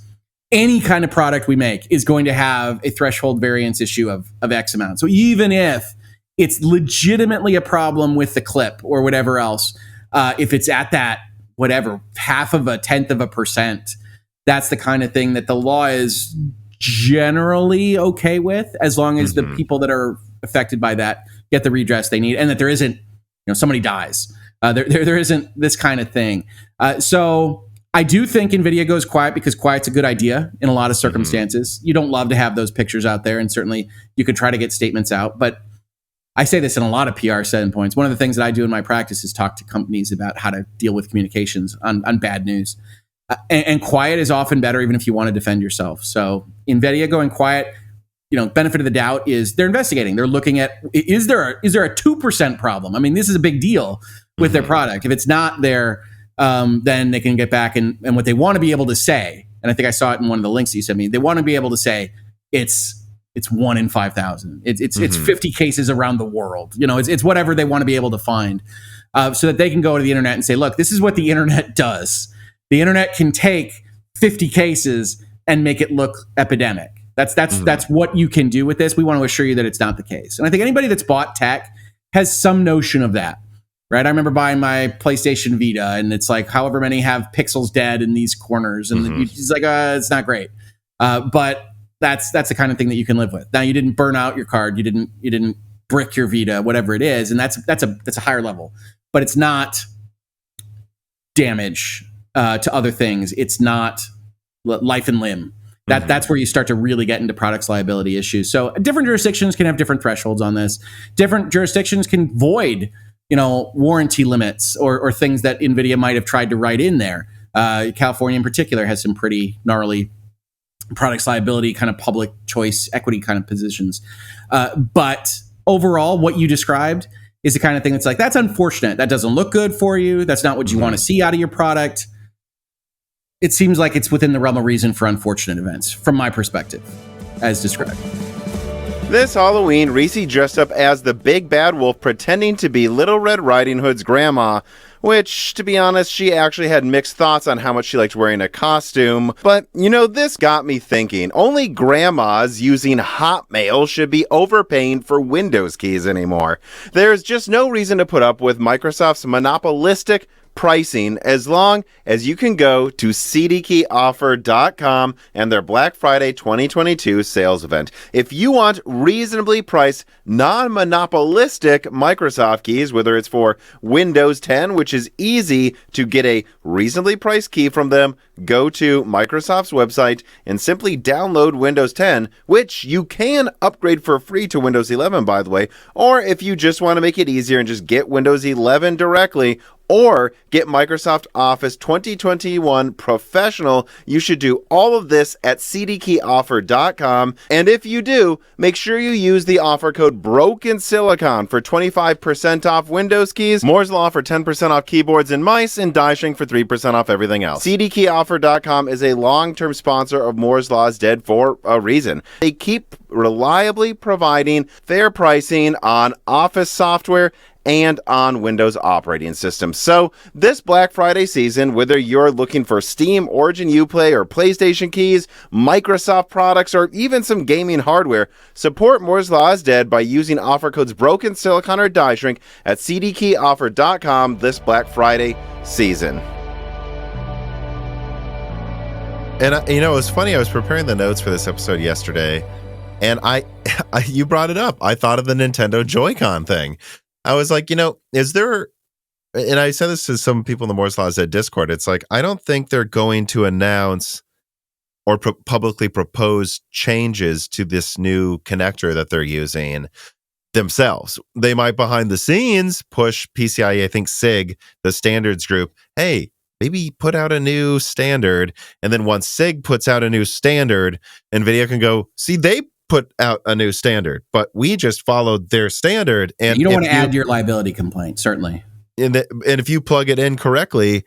S2: any kind of product we make is going to have a threshold variance issue of X amount. So even if it's legitimately a problem with the clip or whatever else, if it's at that, whatever, 0.1%, that's the kind of thing that the law is generally okay with, as long as the people that are affected by that get the redress they need, and that there isn't, somebody dies. There isn't this kind of thing. So I do think NVIDIA goes quiet because quiet's a good idea in a lot of circumstances. You don't love to have those pictures out there, and certainly you could try to get statements out. But I say this in a lot of PR standpoints. One of the things that I do in my practice is talk to companies about how to deal with communications on bad news. And quiet is often better, even if you want to defend yourself. So NVIDIA going quiet, benefit of the doubt is they're investigating. They're looking at, is there a 2% problem? I mean, this is a big deal with their product. If it's not there, then they can get back and what they want to be able to say, and I think I saw it in one of the links that you sent me, they want to be able to say it's 1 in 5,000. It's 50 cases around the world. It's whatever they want to be able to find, so that they can go to the internet and say, look, this is what the internet does. The internet can take 50 cases and make it look epidemic. That's what you can do with this. We want to assure you that it's not the case. And I think anybody that's bought tech has some notion of that, right? I remember buying my PlayStation Vita, and it's like however many have pixels dead in these corners, and it's like it's not great, but that's the kind of thing that you can live with. Now, you didn't burn out your card, you didn't brick your Vita, whatever it is, and that's a higher level, but it's not damage to other things. It's not life and limb. That's where you start to really get into products liability issues. So different jurisdictions can have different thresholds on this. Different jurisdictions can void, warranty limits or things that NVIDIA might have tried to write in there. California in particular has some pretty gnarly products liability kind of public choice equity kind of positions. But overall, what you described is the kind of thing that's like, that's unfortunate. That doesn't look good for you. That's not what you want to see out of your product. It seems like it's within the realm of reason for unfortunate events, from my perspective, as described.
S3: This Halloween, Reese dressed up as the big bad wolf, pretending to be Little Red Riding Hood's grandma, which, to be honest, she actually had mixed thoughts on how much she liked wearing a costume. But, this got me thinking. Only grandmas using Hotmail should be overpaying for Windows keys anymore. There's just no reason to put up with Microsoft's monopolistic pricing as long as you can go to cdkeyoffer.com and their Black Friday 2022 sales event. If you want reasonably priced, non-monopolistic Microsoft keys, whether it's for Windows 10, which is easy to get a reasonably priced key from them, go to Microsoft's website and simply download Windows 10, which you can upgrade for free to Windows 11, by the way, or if you just want to make it easier and just get Windows 11 directly, or get Microsoft Office 2021 Professional, you should do all of this at cdkeyoffer.com. And if you do, make sure you use the offer code BrokenSilicon for 25% off Windows keys, Moore's Law for 10% off keyboards and mice, and DieShrink for 3% off everything else. cdkeyoffer.com is a long-term sponsor of Moore's Law is Dead for a reason. They keep reliably providing fair pricing on Office software and on Windows operating systems. So this Black Friday season, whether you're looking for Steam, Origin Uplay, or PlayStation keys, Microsoft products, or even some gaming hardware, support Moore's Law is Dead by using offer codes BrokenSilicon or DieShrink at cdkeyoffer.com this Black Friday season.
S1: And it was funny. I was preparing the notes for this episode yesterday, and you brought it up. I thought of the Nintendo Joy-Con thing. I was like, is there, and I said this to some people in the Moore's Law is Dead Discord, it's like, I don't think they're going to announce or publicly propose changes to this new connector that they're using themselves. They might behind the scenes push PCIe, I think SIG, the standards group, hey, maybe put out a new standard. And then once SIG puts out a new standard, NVIDIA can go, see, they put out a new standard, but we just followed their standard. And
S2: you don't want to add your liability complaint, certainly.
S1: And if you plug it in correctly,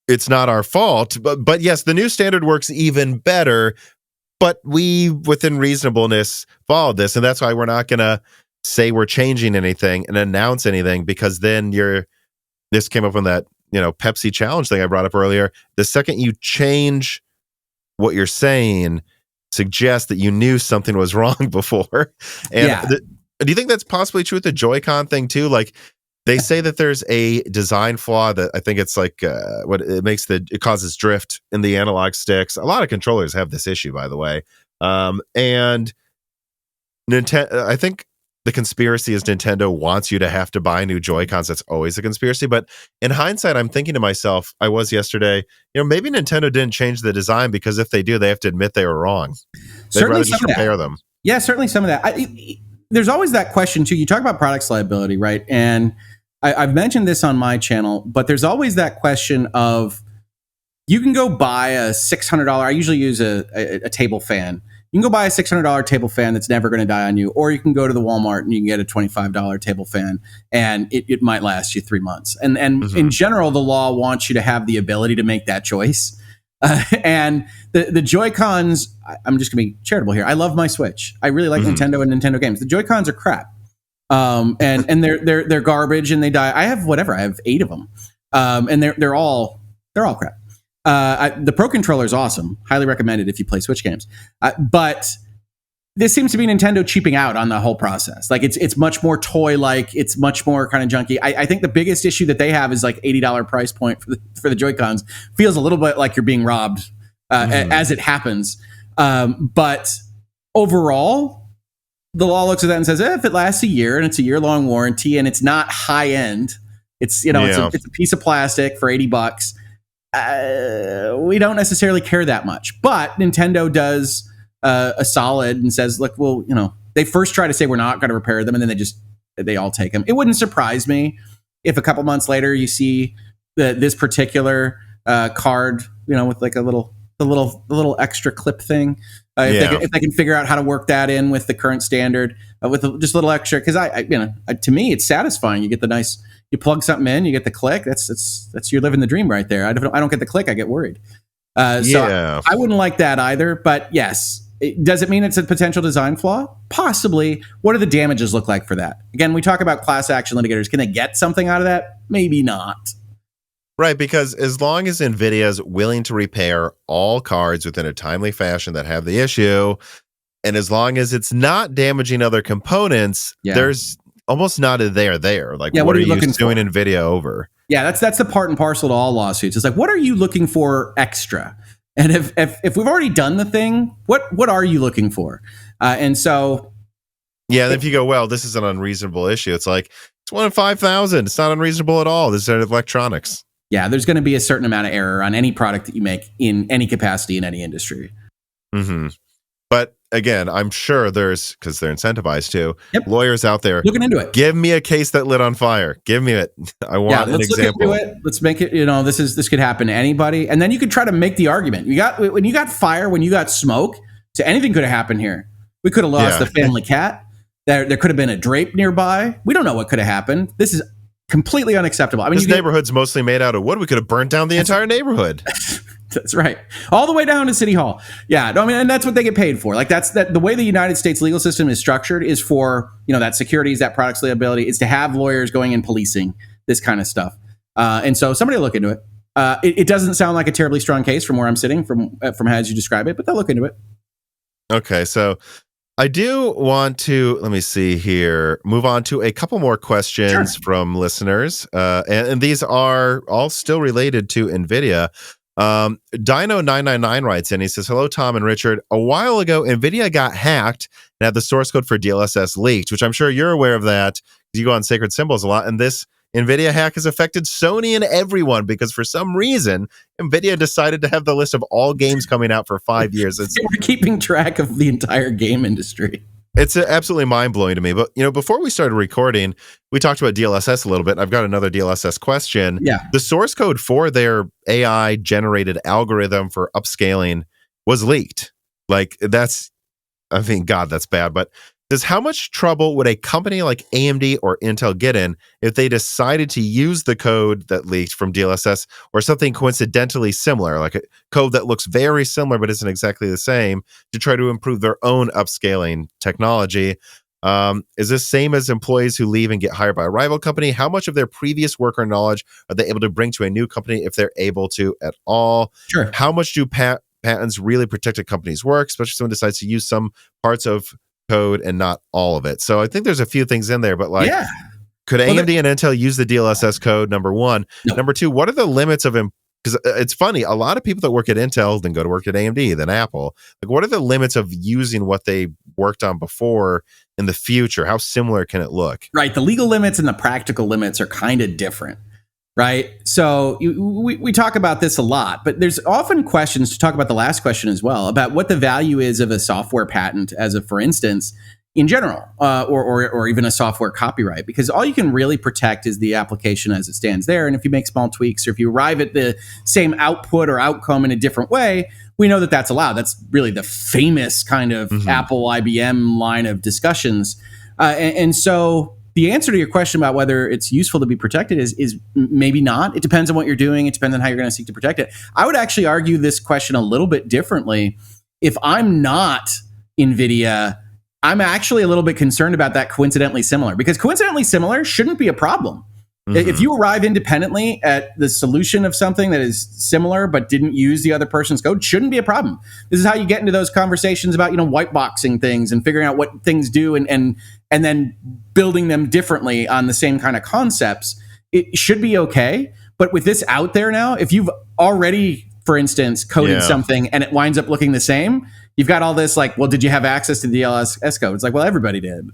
S1: it's not our fault. But yes, the new standard works even better, but we, within reasonableness, followed this. And that's why we're not going to say we're changing anything and announce anything, because then this came up on that, Pepsi challenge thing I brought up earlier. The second you change what you're saying, suggest that you knew something was wrong before. And do you think that's possibly true with the Joy-Con thing too? Like, they say that there's a design flaw that I think it's like it causes drift in the analog sticks. A lot of controllers have this issue, by the way. And Nintendo, I think the conspiracy is Nintendo wants you to have to buy new Joy-Cons. That's always a conspiracy. But in hindsight, I'm thinking to myself, I was yesterday, maybe Nintendo didn't change the design because if they do, they have to admit they were wrong. They'd rather just repair them.
S2: Yeah, certainly some of that. There's always that question too. You talk about products liability, right? And I've mentioned this on my channel, but there's always that question of you can go buy a $600. I usually use a table fan. You can go buy a $600 table fan that's never going to die on you, or you can go to the Walmart and you can get a $25 table fan, and it might last you 3 months. And in general, the law wants you to have the ability to make that choice. And the Joy-Cons, I'm just going to be charitable here. I love my Switch. I really like Nintendo and Nintendo games. The Joy-Cons are crap. And they're garbage and they die. I have 8 of them. And they're all crap. The Pro Controller is awesome. Highly recommended if you play Switch games. But this seems to be Nintendo cheaping out on the whole process. Like it's much more toy-like. It's much more kind of junky. I think the biggest issue that they have is like $80 price point for the Joy-Cons. Feels a little bit like you're being robbed as it happens. But overall, the law looks at that and says, if it lasts a year and it's a year-long warranty and it's not high-end, it's it's a piece of plastic for $80. We don't necessarily care that much, but Nintendo does a solid and says, look, well, they first try to say we're not going to repair them, and then they all take them. It wouldn't surprise me if a couple months later you see this particular card, with like the little extra clip thing. If they can figure out how to work that in with the current standard, with just a little extra, because to me it's satisfying. You get the nice. You plug something in, you get the click. That's you're living the dream right there. I don't get the click, I get worried. So I wouldn't like that either. But yes, does it mean it's a potential design flaw? Possibly. What do the damages look like for that? Again, we talk about class action litigators. Can they get something out of that? Maybe not.
S1: Right, because as long as NVIDIA is willing to repair all cards within a timely fashion that have the issue, and as long as it's not damaging other components, there's almost not a there. Like, what are you suing NVIDIA over?
S2: Yeah, that's the part and parcel to all lawsuits. It's like, what are you looking for extra? And if we've already done the thing, what are you looking for? And so,
S1: and if you go, well, this is an unreasonable issue. It's like it's 1 in 5,000. It's not unreasonable at all. This is electronics.
S2: Yeah, there's going to be a certain amount of error on any product that you make in any capacity in any industry.
S1: But again, I'm sure because they're incentivized to, lawyers out there
S2: looking into it.
S1: Give me a case that lit on fire. Give me it. I want an example.
S2: Look into it. Let's make it, this could happen to anybody. And then you could try to make the argument. When you got fire, when you got smoke, so anything could have happened here. We could have lost the family cat. There could have been a drape nearby. We don't know what could have happened. This is completely unacceptable. I mean,
S1: this neighborhood's mostly made out of wood. We could have burnt down the entire neighborhood.
S2: That's right. All the way down to City Hall. Yeah. No, I mean, and that's what they get paid for. Like the way the United States legal system is structured is for, that securities, that products liability is to have lawyers going and policing this kind of stuff. And so somebody will look into it. It doesn't sound like a terribly strong case from where I'm sitting from as you describe it, but they'll look into it.
S1: Okay. So I do want to, let me see here, move on to a couple more questions from listeners. And these are all still related to NVIDIA. Dino999 writes in, he says, hello, Tom and Richard. A while ago, NVIDIA got hacked and had the source code for DLSS leaked, which I'm sure you're aware of that because you go on Sacred Symbols a lot. And this NVIDIA hack has affected Sony and everyone because for some reason, NVIDIA decided to have the list of all games coming out for 5 years.
S2: We're keeping track of the entire game industry.
S1: It's absolutely mind-blowing to me. But, before we started recording, we talked about DLSS a little bit. I've got another DLSS question.
S2: Yeah.
S1: The source code for their AI-generated algorithm for upscaling was leaked. Like, that's bad. But how much trouble would a company like AMD or Intel get in if they decided to use the code that leaked from DLSS or something coincidentally similar, like a code that looks very similar but isn't exactly the same, to try to improve their own upscaling technology? Is this same as employees who leave and get hired by a rival company? How much of their previous work or knowledge are they able to bring to a new company if they're able to at all?
S2: Sure.
S1: How much do patents really protect a company's work, especially if someone decides to use some parts of code and not all of it? So I think there's a few things in there, but could AMD and Intel use the DLSS code? Number one. No. Number two, what are the limits of because it's funny, a lot of people that work at Intel then go to work at AMD, then Apple. Like, what are the limits of using what they worked on before in the future? How similar can it look?
S2: Right. The legal limits and the practical limits are kind of different. Right. So we talk about this a lot, but there's often questions to talk about the last question as well about what the value is of a software patent. For instance, in general, or even a software copyright, because all you can really protect is the application as it stands there. And if you make small tweaks, or if you arrive at the same output or outcome in a different way, we know that that's allowed. That's really the famous kind of Apple IBM line of discussions. And so the answer to your question about whether it's useful to be protected is maybe not. It depends on what you're doing. It depends on how you're going to seek to protect it. I would actually argue this question a little bit differently. If I'm not NVIDIA, I'm actually a little bit concerned about that coincidentally similar, because coincidentally similar shouldn't be a problem. If you arrive independently at the solution of something that is similar but didn't use the other person's code, shouldn't be a problem. This is how you get into those conversations about, white boxing things and figuring out what things do and then building them differently on the same kind of concepts. It should be okay. But with this out there now, if you've already, for instance, coded something and it winds up looking the same, you've got all this well, did you have access to the DLSS code? It's well, everybody did.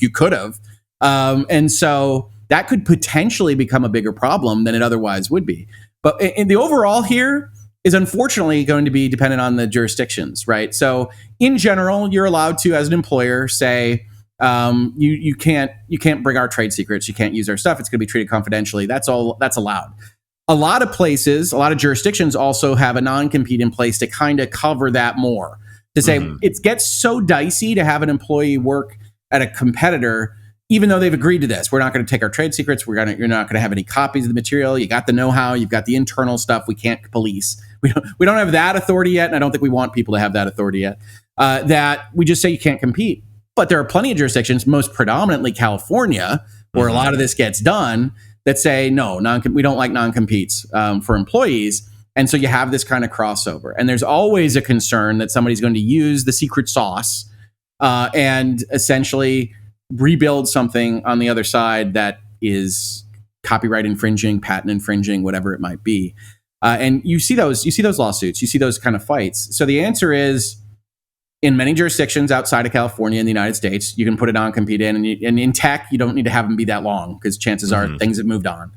S2: You could have. And so that could potentially become a bigger problem than it otherwise would be. But in the overall here is unfortunately going to be dependent on the jurisdictions, right? So in general, you're allowed to, as an employer, say, you can't bring our trade secrets, you can't use our stuff, it's going to be treated confidentially. That's allowed. A lot of places, a lot of jurisdictions also have a non-compete in place to kind of cover that more. To say it gets so dicey to have an employee work at a competitor, even though they've agreed to this. We're not going to take our trade secrets. You're not going to have any copies of the material. You got the know-how. You've got the internal stuff. We can't police. We don't have that authority yet, and I don't think we want people to have that authority yet. That we just say you can't compete. But there are plenty of jurisdictions, most predominantly California, where a lot of this gets done, that say no, we don't like non-competes for employees. And so you have this kind of crossover. And there's always a concern that somebody's going to use the secret sauce and essentially rebuild something on the other side that is copyright infringing, patent infringing, whatever it might be. And you see those lawsuits, you see those kind of fights. So the answer is, in many jurisdictions outside of California in the United States, you can put a non-compete in, and in tech, you don't need to have them be that long because chances are things have moved on.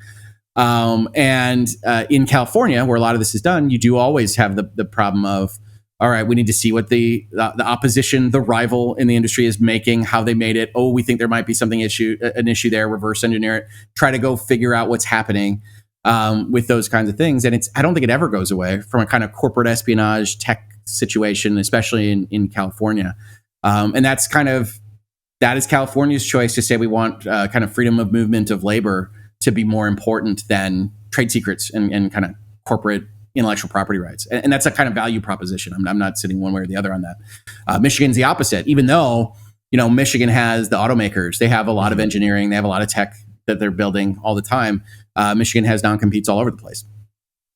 S2: And in California, where a lot of this is done, you do always have the problem of, all right, we need to see what the opposition, the rival in the industry is making, how they made it. Oh, we think there might be an issue there, reverse engineer it, try to go figure out what's happening with those kinds of things. And I don't think it ever goes away from a kind of corporate espionage tech situation, especially in California. And that is California's choice to say we want kind of freedom of movement of labor to be more important than trade secrets and kind of corporate intellectual property rights. And that's a kind of value proposition. I'm not sitting one way or the other on that. Michigan's the opposite, even though, Michigan has the automakers, they have a lot of engineering, they have a lot of tech that they're building all the time. Michigan has non-competes all over the place.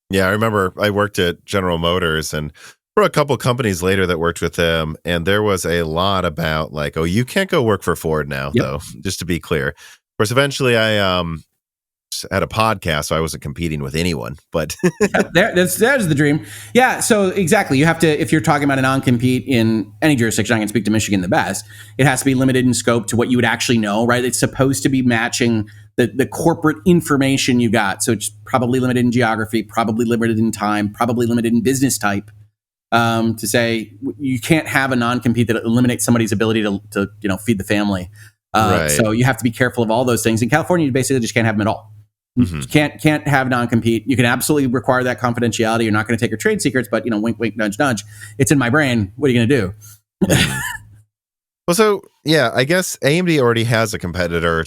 S1: Yeah, I remember I worked at General Motors and for a couple companies later that worked with them, and there was a lot about you can't go work for Ford now, though, just to be clear. Of course, eventually I had a podcast, so I wasn't competing with anyone, but
S2: that's the dream. Yeah, so exactly. You have to, if you're talking about a non-compete in any jurisdiction, I can speak to Michigan the best, it has to be limited in scope to what you would actually know, right? It's supposed to be matching the corporate information you got. So it's probably limited in geography, probably limited in time, probably limited in business type. To say you can't have a non-compete that eliminates somebody's ability to feed the family. Right. So you have to be careful of all those things. In California, you basically just can't have them at all. You can't have non-compete. You can absolutely require that confidentiality. You're not going to take your trade secrets, but wink, wink, nudge, nudge. It's in my brain. What are you going to do?
S1: Well, so yeah, I guess AMD already has a competitor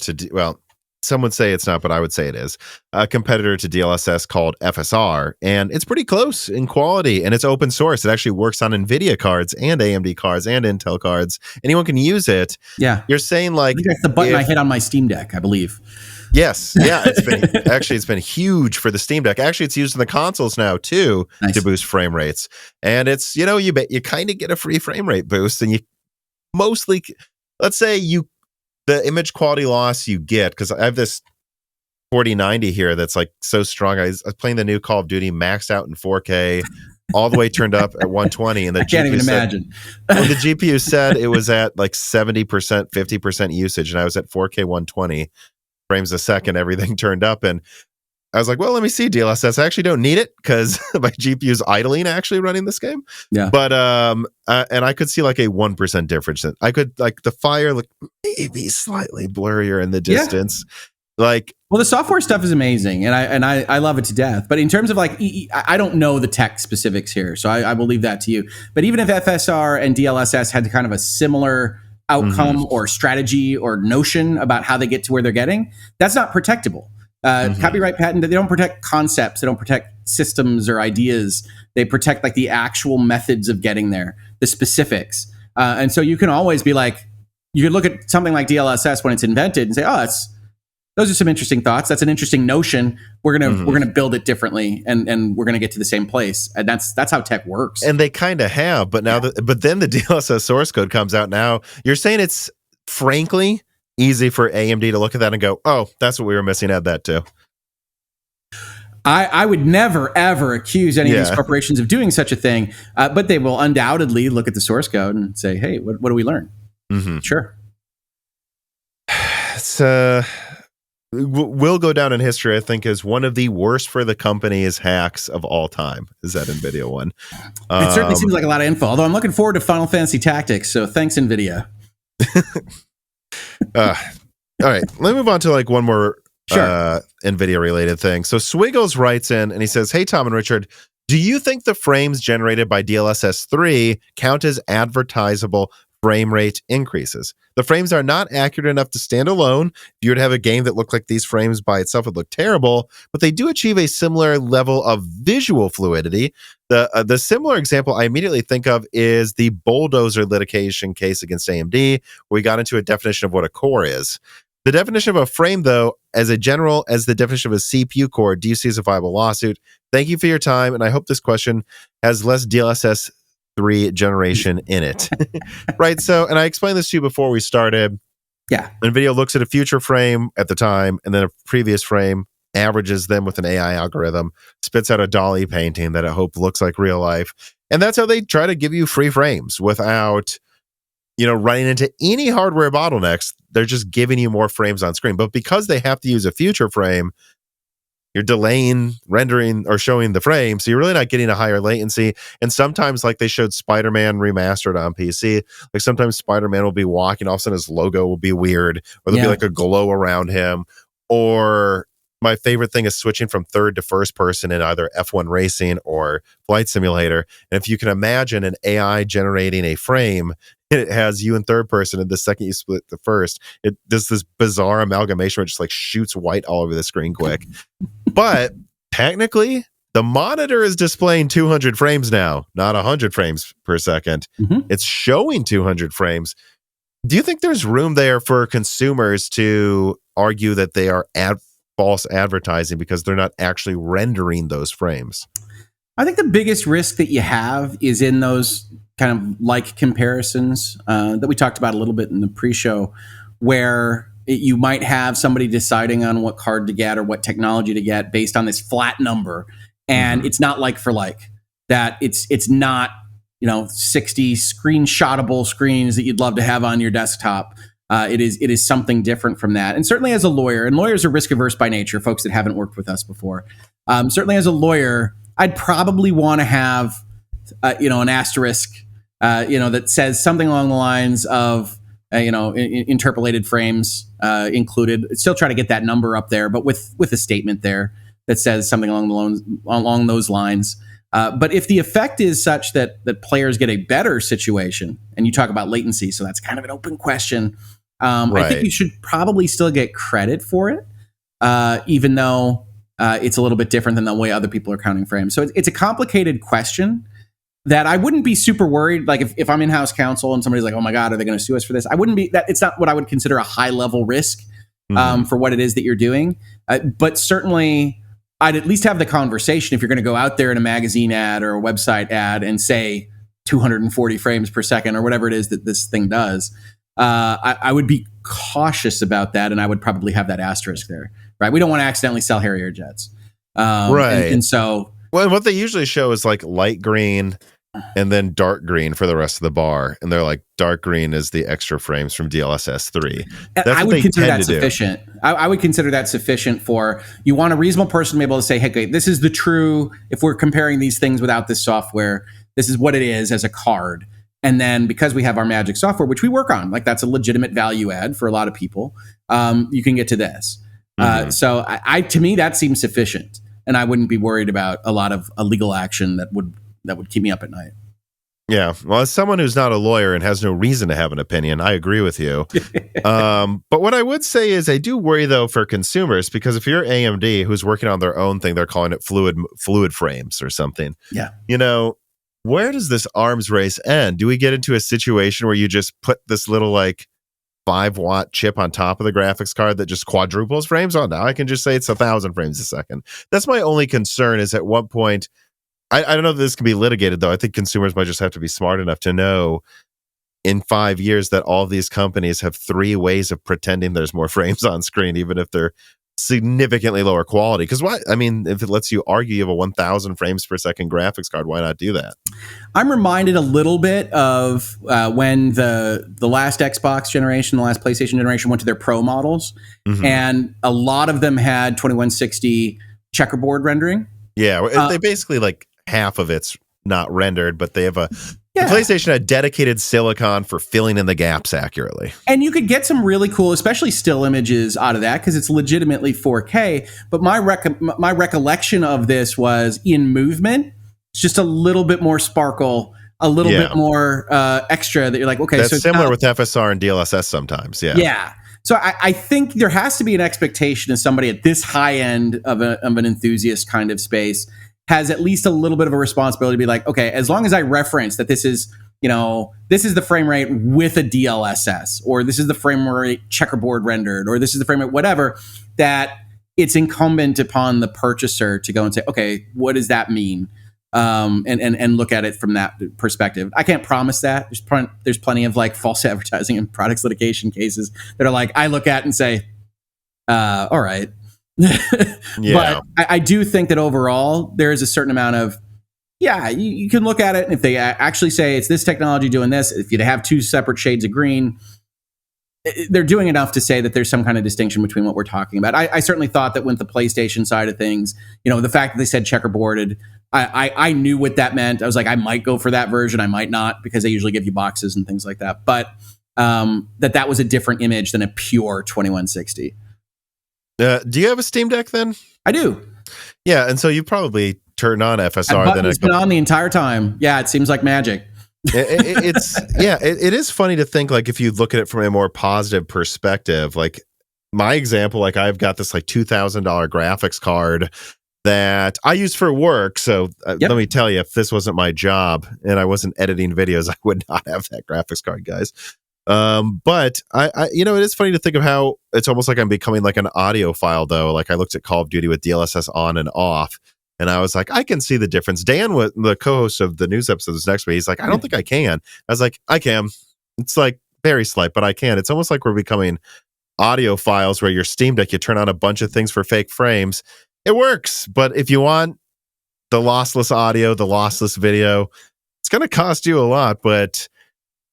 S1: some would say it's not, but I would say it is a competitor to DLSS called FSR, and it's pretty close in quality, and it's open source. It actually works on Nvidia cards and AMD cards and Intel cards. Anyone can use it. Yeah, you're saying I think
S2: that's the button I hit on my Steam Deck, I believe.
S1: Yes, yeah, it's been huge for the Steam Deck. Actually, it's used in the consoles now too to boost frame rates, and it's you kind of get a free frame rate boost, and you mostly, let's say the image quality loss you get, because I have this 4090 here that's so strong. I was playing the new Call of Duty maxed out in 4K, all the way turned up at 120, and the
S2: can't even imagine.
S1: The GPU said it was at 70%, 50% usage, and I was at 4K 120 frames a second. Everything turned up, and I was like, well, let me see DLSS. I actually don't need it because my GPU's idling actually running this game.
S2: Yeah.
S1: But and I could see like a 1% difference. I could like the fire look maybe slightly blurrier in the distance. Like,
S2: well, the software stuff is amazing, and I love it to death. But in terms of like, I don't know the tech specifics here, so I will leave that to you. But even if FSR and DLSS had kind of a similar outcome or strategy or notion about how they get to where they're getting, that's not protectable. Copyright patent, they don't protect concepts, they don't protect systems or ideas. They protect like the actual methods of getting there, the specifics. And so you can always be like, you could look at something like DLSS when it's invented and say, oh, those are some interesting thoughts. That's an interesting notion. We're gonna build it differently, and we're gonna get to the same place. And that's how tech works.
S1: And they kind of have, but now but then the DLSS source code comes out now. You're saying it's frankly easy for AMD to look at that and go, oh, that's what we were missing. Add that too.
S2: I would never, ever accuse any of these corporations of doing such a thing, but they will undoubtedly look at the source code and say, hey, what do we learn? Sure.
S1: So will go down in history, I think, as one of the worst for the company's hacks of all time. Is that NVIDIA one?
S2: It certainly seems like a lot of info, although I'm looking forward to Final Fantasy Tactics, so thanks, NVIDIA.
S1: All right, let me move on to like one more NVIDIA related thing. So Swiggles writes in and he says, hey, Tom and Richard, do you think the frames generated by DLSS 3 count as advertisable frame rate increases? The frames are not accurate enough to stand alone. If you were to have a game that looked like these frames by itself, it would look terrible, but they do achieve a similar level of visual fluidity. The similar example I immediately think of is the Bulldozer litigation case against AMD, where we got into a definition of what a core is. The definition of a frame, though, as the definition of a CPU core, do you see as a viable lawsuit? Thank you for your time, and I hope this question has less DLSS 3 generation in it. Right. So, and I explained this to you before we started.
S2: Yeah.
S1: NVIDIA looks at a future frame at the time and then a previous frame, averages them with an AI algorithm, spits out a Dali painting that I hope looks like real life. And that's how they try to give you free frames without, running into any hardware bottlenecks. They're just giving you more frames on screen. But because they have to use a future frame, you're delaying rendering or showing the frame, so you're really not getting a higher latency. And sometimes, like they showed Spider-Man remastered on PC, like sometimes Spider-Man will be walking, all of a sudden his logo will be weird, or there'll be like a glow around him. Or my favorite thing is switching from third to first person in either F1 racing or Flight Simulator. And if you can imagine an AI generating a frame, it has you in third person, and the second you split to first, it does this bizarre amalgamation where it just like shoots white all over the screen quick. But technically, the monitor is displaying 200 frames now, not 100 frames per second. It's showing 200 frames. Do you think there's room there for consumers to argue that they are false advertising because they're not actually rendering those frames?
S2: I think the biggest risk that you have is in those kind of like comparisons that we talked about a little bit in the pre-show, where you might have somebody deciding on what card to get or what technology to get based on this flat number, and it's not like for like that. It's not 60 screenshotable screens that you'd love to have on your desktop. It is something different from that. And certainly as a lawyer, and lawyers are risk averse by nature, folks that haven't worked with us before. Certainly as a lawyer, I'd probably want to have an asterisk that says something along the lines of interpolated frames included. Still try to get that number up there, but with a statement there that says something along those lines. But if the effect is such that players get a better situation, and you talk about latency, so that's kind of an open question. Right. I think you should probably still get credit for it, even though it's a little bit different than the way other people are counting frames. So it's a complicated question that I wouldn't be super worried. Like if I'm in-house counsel and somebody's like, oh my God, are they going to sue us for this? I wouldn't be that. It's not what I would consider a high level risk for what it is that you're doing. But certainly I'd at least have the conversation if you're going to go out there in a magazine ad or a website ad and say 240 frames per second or whatever it is that this thing does. I would be cautious about that, and I would probably have that asterisk there. Right? We don't want to accidentally sell Harrier jets. Right. And so,
S1: well, what they usually show is like light green and then dark green for the rest of the bar. And they're like, dark green is the extra frames from DLSS 3. That's
S2: I
S1: what
S2: would
S1: they
S2: consider
S1: tend
S2: that
S1: to do.
S2: sufficient. I would consider that sufficient for, you want a reasonable person to be able to say, hey, okay, this is the true, if we're comparing these things without this software, this is what it is as a card. And then because we have our magic software, which we work on, like that's a legitimate value add for a lot of people, you can get to this. So to me, that seems sufficient. And I wouldn't be worried about a lot of illegal action that would keep me up at night.
S1: Yeah. Well, as someone who's not a lawyer and has no reason to have an opinion, I agree with you. But what I would say is I do worry, though, for consumers, because if you're AMD who's working on their own thing, they're calling it fluid frames or something.
S2: Yeah.
S1: You know, where does this arms race end? Do we get into a situation where you just put this little 5-watt chip on top of the graphics card that just quadruples frames? Oh, now I can just say it's 1,000 frames a second. That's my only concern, is at what point, I don't know if this can be litigated, though. I think consumers might just have to be smart enough to know in 5 years that all these companies have 3 ways of pretending there's more frames on screen, even if they're significantly lower quality. Because if it lets you argue you have a 1,000 frames per second graphics card, why not do that?
S2: I'm reminded a little bit of when the last Xbox generation, the last PlayStation generation went to their Pro models, and a lot of them had 2160 checkerboard rendering.
S1: Yeah, they basically half of it's not rendered, but they have the PlayStation had dedicated silicon for filling in the gaps accurately. And
S2: you could get some really cool, especially still images out of that because it's legitimately 4K. But my recollection of this was in movement, it's just a little bit more sparkle, a little bit more extra that you're like, okay.
S1: That's
S2: so
S1: similar with FSR and DLSS sometimes, yeah.
S2: Yeah. So I think there has to be an expectation of somebody at this high end of an enthusiast kind of space has at least a little bit of a responsibility to be like, okay, as long as I reference that this is the frame rate with a DLSS, or this is the frame rate checkerboard rendered, or this is the frame rate whatever, that it's incumbent upon the purchaser to go and say, okay, what does that mean? And look at it from that perspective. I can't promise that. There's plenty of false advertising and products litigation cases that are I look at and say, all right. But I do think that overall there is a certain amount of, you can look at it, and if they actually say it's this technology doing this, if you have 2 separate shades of green, they're doing enough to say that there's some kind of distinction between what we're talking about. I certainly thought that with the PlayStation side of things, the fact that they said checkerboarded, I knew what that meant. I was like, I might go for that version, I might not, because they usually give you boxes and things like that. But that was a different image than a pure 2160.
S1: Do you have a Steam Deck then?
S2: I do.
S1: Yeah, and so you probably turned on FSR.
S2: It's been on the entire time. Yeah, it seems like magic.
S1: It is funny to think if you look at it from a more positive perspective. My example, I've got this $2,000 graphics card that I use for work. So let me tell you, if this wasn't my job and I wasn't editing videos, I would not have that graphics card, guys. But I it is funny to think of how it's almost like I'm becoming an audiophile, though. I looked at Call of Duty with DLSS on and off, and I was like, I can see the difference. Dan, the co-host of the news episodes next to me, he's like, I don't think I can. I was like, I can. It's very slight, but I can. It's almost like we're becoming audiophiles where your Steam Deck, you turn on a bunch of things for fake frames. It works, but if you want the lossless audio, the lossless video, it's going to cost you a lot, but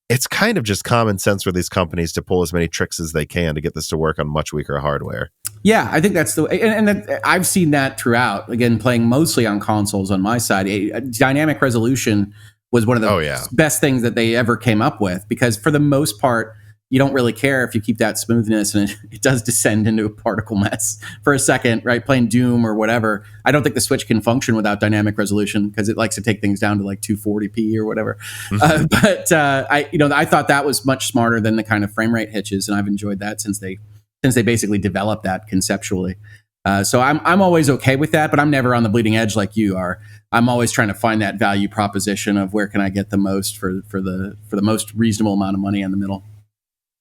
S1: it's kind of just common sense for these companies to pull as many tricks as they can to get this to work on much weaker hardware.
S2: Yeah, I think that's the way, and I've seen that throughout. Again, playing mostly on consoles on my side, dynamic resolution was one of the best things that they ever came up with, because for the most part, you don't really care if you keep that smoothness, and it does descend into a particle mess for a second, right? Playing Doom or whatever. I don't think the Switch can function without dynamic resolution because it likes to take things down to 240p or whatever. But I thought that was much smarter than the kind of frame rate hitches, and I've enjoyed that since they basically developed that conceptually. So I'm always okay with that, but I'm never on the bleeding edge like you are. I'm always trying to find that value proposition of where can I get the most for the most reasonable amount of money in the middle.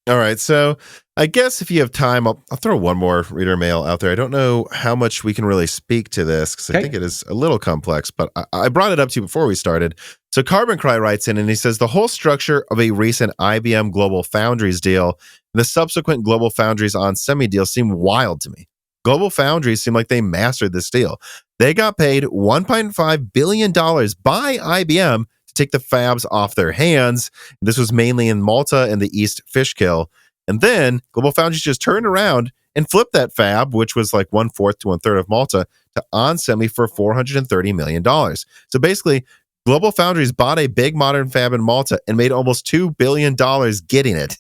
S1: All right, so I guess if you have time, I'll throw one more reader mail out there. I don't know how much we can really speak to this because I think it is a little complex, but I brought it up to you before we started. So Carbon Cry writes in and he says, the whole structure of a recent IBM GlobalFoundries deal and the subsequent GlobalFoundries on Semi deal seem wild to me. GlobalFoundries seem like they mastered this deal. They got paid $1.5 billion by IBM to to take the fabs off their hands. This was mainly in Malta and the East Fishkill. And then GlobalFoundries just turned around and flipped that fab, which was like 1/4 to 1/3 of Malta, to onsemi for $430 million. So basically, GlobalFoundries bought a big modern fab in Malta and made almost $2 billion getting it.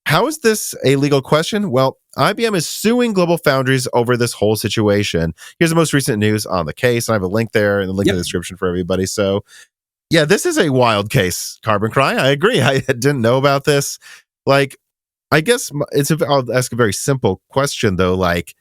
S1: How is this a legal question? Well, IBM is suing GlobalFoundries over this whole situation. Here's the most recent news on the case. And I have a link there and the link in the description for everybody. So, yeah, this is a wild case, Carbon Cry. I agree. I didn't know about this. Like, I guess I'll ask a very simple question, though. Like,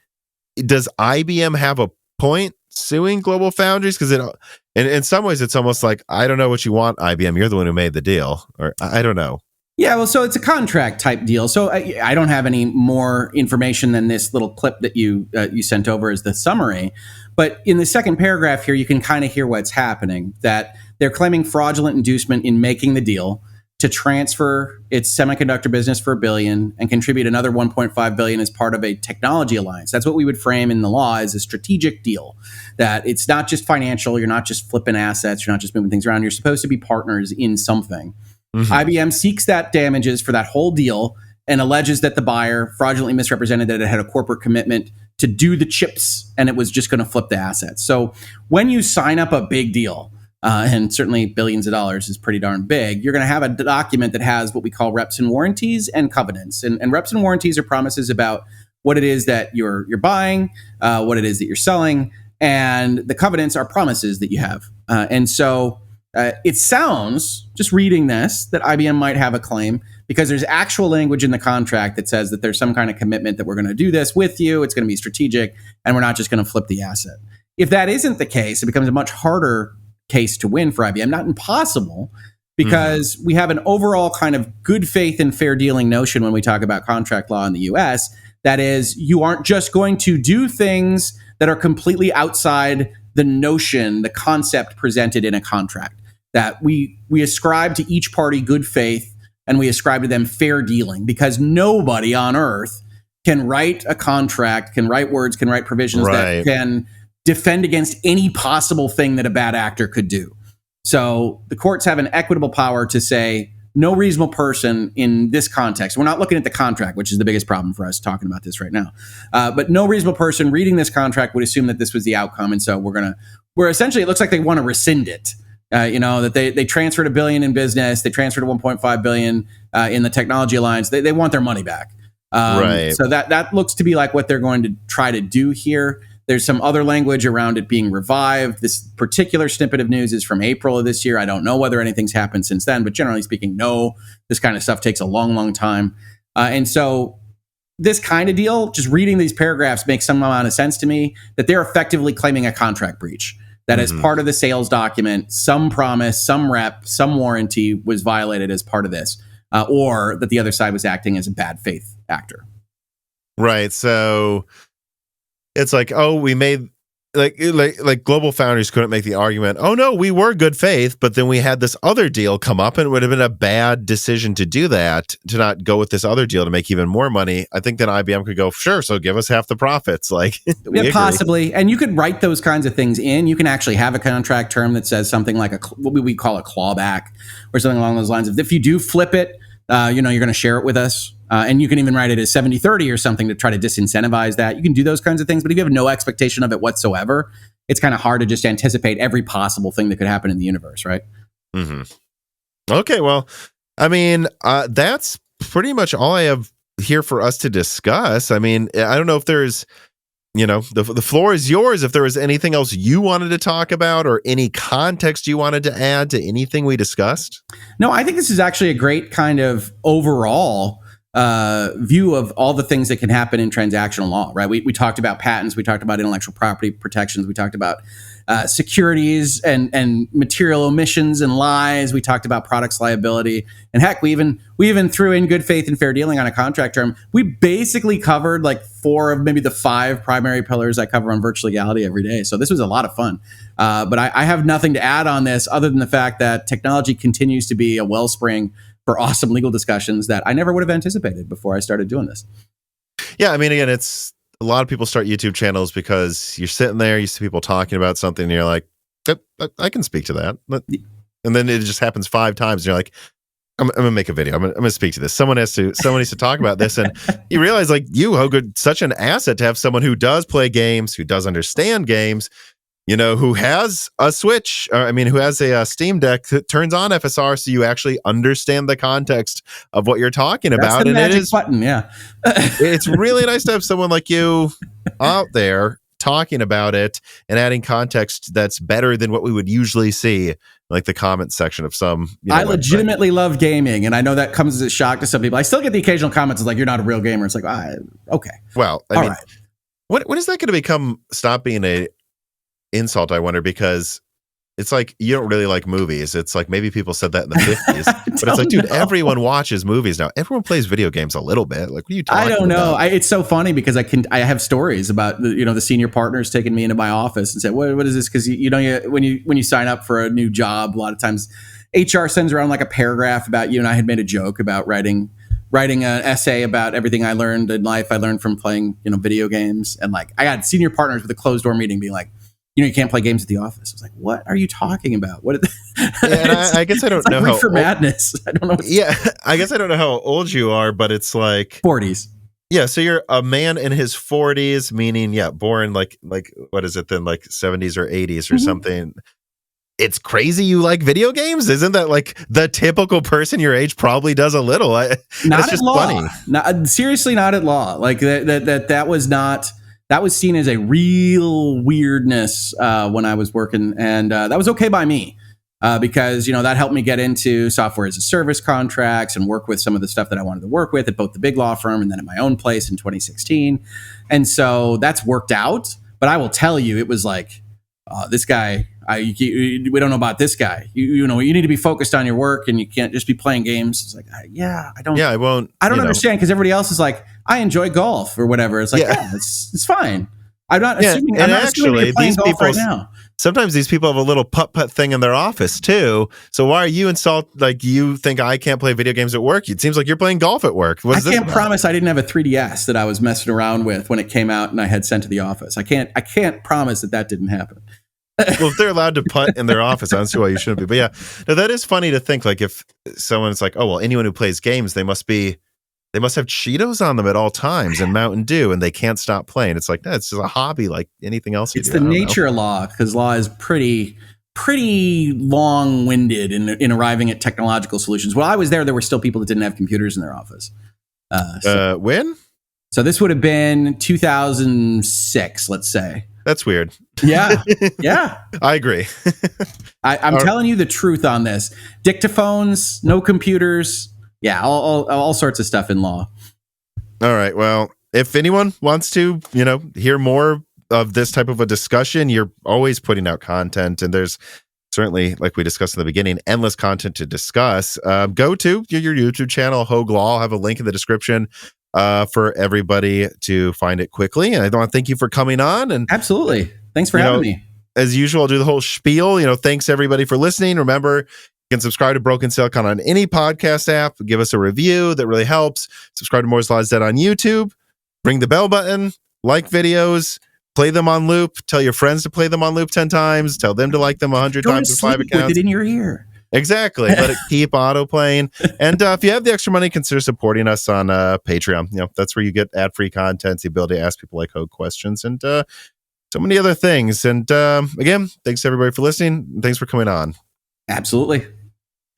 S1: does IBM have a point suing GlobalFoundries? Because in some ways, it's almost like, I don't know what you want, IBM. You're the one who made the deal. Or I don't know.
S2: Yeah, well, so it's a contract type deal. So I don't have any more information than this little clip that you sent over as the summary. But in the second paragraph here, you can kind of hear what's happening, that they're claiming fraudulent inducement in making the deal to transfer its semiconductor business for $1 billion and contribute another $1.5 billion as part of a technology alliance. That's what we would frame in the law as a strategic deal, that it's not just financial. You're not just flipping assets. You're not just moving things around. You're supposed to be partners in something. Mm-hmm. IBM seeks that damages for that whole deal and alleges that the buyer fraudulently misrepresented that it had a corporate commitment to do the chips and it was just going to flip the assets. So when you sign up a big deal, and certainly billions of dollars is pretty darn big, you're going to have a document that has what we call reps and warranties and covenants. And reps and warranties are promises about what it is that you're buying, what it is that you're selling, and the covenants are promises that you have. And so it sounds, just reading this, that IBM might have a claim because there's actual language in the contract that says that there's some kind of commitment that we're going to do this with you, it's going to be strategic, and we're not just going to flip the asset. If that isn't the case, it becomes a much harder case to win for IBM. Not impossible, because we have an overall kind of good faith and fair dealing notion when we talk about contract law in the US. That is, you aren't just going to do things that are completely outside the notion, the concept presented in a contract. That we ascribe to each party good faith and we ascribe to them fair dealing, because nobody on earth can write a contract, can write words, can write provisions that can defend against any possible thing that a bad actor could do. So the courts have an equitable power to say no reasonable person in this context. We're not looking at the contract, which is the biggest problem for us talking about this right now. But no reasonable person reading this contract would assume that this was the outcome. And so we're essentially, it looks like they want to rescind it. That they transferred $1 billion in business, they transferred $1.5 billion in the technology alliance. They want their money back. So that looks to be like what they're going to try to do here. There's some other language around it being revived. This particular snippet of news is from April of this year. I don't know whether anything's happened since then, but generally speaking, no. This kind of stuff takes a long, long time. And so this kind of deal, just reading these paragraphs makes some amount of sense to me, that they're effectively claiming a contract breach. That as part of the sales document, some promise, some rep, some warranty was violated as part of this, or that the other side was acting as a bad faith actor.
S1: Right. So it's like, oh, we made like GlobalFoundries couldn't make the argument, oh no, we were good faith, but then we had this other deal come up and it would have been a bad decision to do that, to not go with this other deal to make even more money. I think then IBM could go, sure, so give us half the profits. Like,
S2: yeah, possibly. And you could write those kinds of things in. You can actually have a contract term that says something like what we call a clawback or something along those lines. If you do flip it, you're going to share it with us. And you can even write it as 70-30 or something to try to disincentivize that. You can do those kinds of things, but if you have no expectation of it whatsoever, it's kind of hard to just anticipate every possible thing that could happen in the universe, right?
S1: Mm-hmm. Okay, well, I mean, that's pretty much all I have here for us to discuss. I mean, I don't know if there's, the floor is yours. If there was anything else you wanted to talk about or any context you wanted to add to anything we discussed.
S2: No, I think this is actually a great kind of overall view of all the things that can happen in transactional law, right? We talked about patents, we talked about intellectual property protections, we talked about securities and material omissions and lies, we talked about products liability, and heck, we even threw in good faith and fair dealing on a contract term. We basically covered like 4 of maybe the 5 primary pillars I cover on Virtual Legality every day. So this was a lot of fun. But I have nothing to add on this other than the fact that technology continues to be a wellspring for awesome legal discussions that I never would have anticipated before I started doing this.
S1: Yeah, I mean, again, it's a lot of people start YouTube channels because you're sitting there, you see people talking about something, and you're like, I can speak to that. And then it just happens 5 times. And you're like, I'm gonna make a video. I'm gonna speak to this. Someone needs to talk about this. And you realize, like, you, Hoeg, are such an asset to have someone who does play games, who does understand games, who has a Switch, who has a Steam Deck that turns on FSR, so you actually understand the context of what you're talking about.
S2: That's the
S1: and
S2: magic
S1: it is
S2: button, yeah.
S1: it's really nice to have someone like you out there talking about it and adding context that's better than what we would usually see, like the comment section of some.
S2: I legitimately love gaming, and I know that comes as a shock to some people. I still get the occasional comments like, "You're not a real gamer." It's like, okay.
S1: Well, I mean,
S2: right.
S1: when is that going to stop being a insult? I wonder, because it's like, you don't really like movies. It's like, maybe people said that in the 50s, but it's like, dude, everyone watches movies now. Everyone plays video games a little bit. Like, what are you talking about?
S2: I don't know. It's so funny because I have stories about the senior partners taking me into my office and said, what is this? Because when you sign up for a new job, a lot of times HR sends around like a paragraph about you, and I had made a joke about writing an essay about everything I learned in life. I learned from playing video games, and like I had senior partners with a closed door meeting being like, you can't play games at the office. I was like, what are you talking about? What?
S1: And I guess I don't know how
S2: for madness. I don't know.
S1: Yeah, I guess I don't know how old you are, but it's like
S2: 40s.
S1: Yeah, so you're a man in his 40s, meaning born like what is it then, like 70s or 80s or something. It's crazy you like video games. Isn't that like the typical person your age probably does a little?
S2: Not at law. Funny. Seriously, not at law. Like that was not. That was seen as a real weirdness when I was working, and that was okay by me because that helped me get into software as a service contracts and work with some of the stuff that I wanted to work with at both the big law firm and then at my own place in 2016. And so that's worked out. But I will tell you, it was like this guy. We don't know about this guy. You need to be focused on your work, and you can't just be playing games. It's like, I don't.
S1: Yeah, I won't.
S2: I don't understand, because everybody else is like, I enjoy golf or whatever. It's like, it's fine. I'm not assuming. I'm not assuming you're playing golf right now.
S1: Sometimes these people have a little putt thing in their office too. So why are you like you think I can't play video games at work? It seems like you're playing golf at work. I
S2: can't promise I didn't have a 3DS that I was messing around with when it came out and I had sent to the office. I can't promise that didn't happen.
S1: Well, if they're allowed to putt in their office, I don't see why you shouldn't be. But yeah, no, that is funny to think, like, if someone's like, oh, well, anyone who plays games, they must have Cheetos on them at all times and Mountain Dew, and they can't stop playing. It's like, no, it's just a hobby like anything else you do.
S2: It's the nature of law, because law is pretty long-winded in arriving at technological solutions. While I was there were still people that didn't have computers in their office.
S1: When?
S2: So this would have been 2006, let's say.
S1: That's weird.
S2: Yeah.
S1: I agree.
S2: I'm telling you the truth on this. Dictaphones, no computers. Yeah, all sorts of stuff in law.
S1: All right. Well, if anyone wants to, hear more of this type of a discussion, you're always putting out content, and there's certainly, like we discussed in the beginning, endless content to discuss. Go to your YouTube channel, Hoeg Law. I'll have a link in the description for everybody to find it quickly. And I want to thank you for coming on. And
S2: absolutely, thanks for having me.
S1: As usual, I'll do the whole spiel. Thanks everybody for listening. Remember, you can subscribe to Broken Silicon on any podcast app. Give us a review. That really helps. Subscribe to Moore's Law is Dead on YouTube. Ring the bell button. Like videos. Play them on loop. Tell your friends to play them on loop 10 times. Tell them to like them 100 times with 5 accounts.
S2: With it in your ear.
S1: Exactly. Let it keep auto playing. And if you have the extra money, consider supporting us on Patreon. That's where you get ad-free content, the ability to ask people like Hoeg questions, and so many other things. And again, thanks everybody for listening. Thanks for coming on.
S2: Absolutely.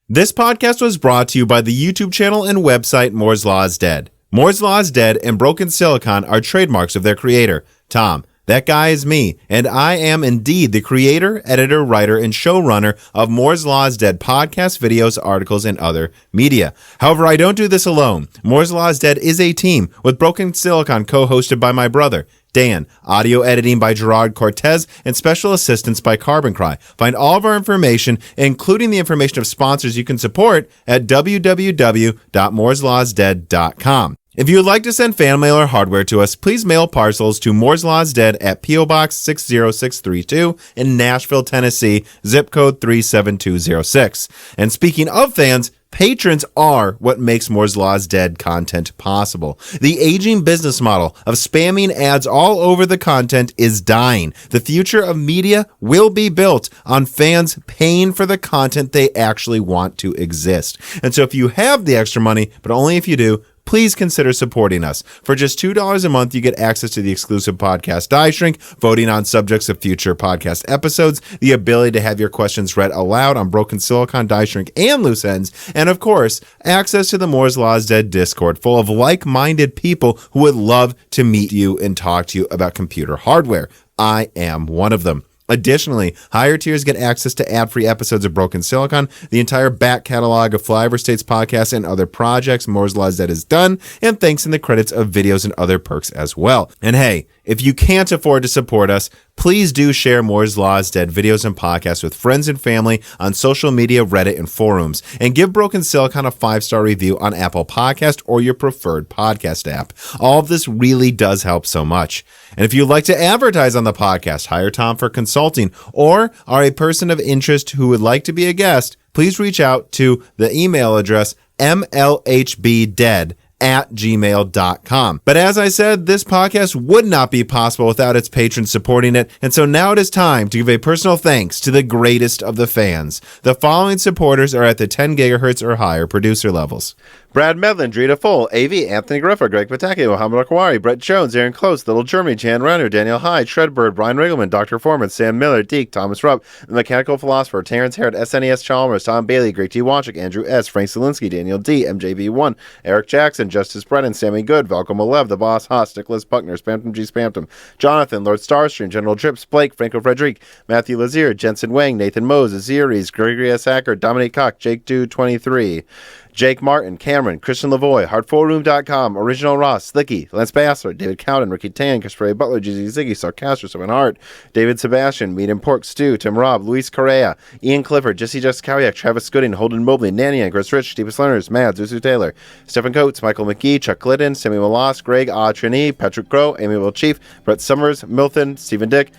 S1: This podcast was brought to you by the YouTube channel and website Moore's Law is Dead. Moore's Law is Dead and Broken Silicon are trademarks of their creator, Tom. That guy is me, and I am indeed the creator, editor, writer, and showrunner of Moore's Law is Dead podcasts, videos, articles, and other media. However, I don't do this alone. Moore's Law is Dead is a team with Broken Silicon co-hosted by my brother, Dan, audio editing by Gerard Cortez, and special assistance by Carbon Cry. Find all of our information, including the information of sponsors you can support, at www.mooreslawsdead.com. If you would like to send fan mail or hardware to us, please mail parcels to Moore's Law is Dead at P.O. Box 60632 in Nashville, Tennessee, zip code 37206. And speaking of fans, Patrons are what makes Moore's Law's Dead content possible. The aging business model of spamming ads all over the content is dying. The future of media will be built on fans paying for the content they actually want to exist. And so if you have the extra money, but only if you do, please consider supporting us. For just $2 a month, you get access to the exclusive podcast Die Shrink, voting on subjects of future podcast episodes, the ability to have your questions read aloud on Broken Silicon, Die Shrink, and Loose Ends, and of course, access to the Moore's Law's Dead Discord full of like-minded people who would love to meet you and talk to you about computer hardware. I am one of them. Additionally, higher tiers get access to ad-free episodes of Broken Silicon, the entire back catalog of Flyover States podcasts and other projects Moore's Law's Dead has done, and thanks in the credits of videos and other perks as well. And hey, if you can't afford to support us, please do share Moore's Law's Dead videos and podcasts with friends and family on social media, Reddit, and forums. And give Broken Silicon a 5-star review on Apple Podcast or your preferred podcast app. All of this really does help so much. And if you'd like to advertise on the podcast, hire Tom for consulting, or are a person of interest who would like to be a guest, please reach out to the email address mlhbdead@gmail.com. But as I said, this podcast would not be possible without its patrons supporting it, and so now it is time to give a personal thanks to the greatest of the fans. The following supporters are at the 10 gigahertz or higher producer levels:
S3: Brad Medlin, Drita Full, AV, Anthony Griffer, Greg Pataki, Mohammed Akwari, Brett Jones, Aaron Close, Little Germany, Jan Renner, Daniel Hyde, Shredbird, Brian Riggleman, Dr. Foreman, Sam Miller, Deke, Thomas Rupp, The Mechanical Philosopher, Terrence Harrod, SNES Chalmers, Tom Bailey, Greg T. Wanchik, Andrew S., Frank Zielinski, Daniel D., MJV1, Eric Jackson, Justice Brennan, Sammy Good, Valco Malev, The Boss Haas, Nicholas Buckner, Spamtum G. Spamtum, Jonathan, Lord Starstream, General Drips, Blake, Franco Frederic, Matthew Lazier, Jensen Wang, Nathan Mose, Aziris, Gregory S. Hacker, Dominic Koch, Jake Dude 23, Jake Martin, Cameron, Christian Lavoie, Hard4Room.com, Original Ross, Slicky, Lance Bassler, David Cowden, Ricky Tan, Christopher Butler, GZ Ziggy, Sarcastro, Seven Hart, David Sebastian, Meat and Pork Stew, Tim Robb, Luis Correa, Ian Clifford, Jesse Jeskowyak, Travis Gooding, Holden Mobley, Nanian, Chris Rich, Deepest Learners, Mads, Zuzu Taylor, Stephen Coates, Michael McGee, Chuck Glidden, Sammy Malas, Greg Autrini, Patrick Crow, Amy Will Chief, Brett Summers, Milton, Stephen Dick,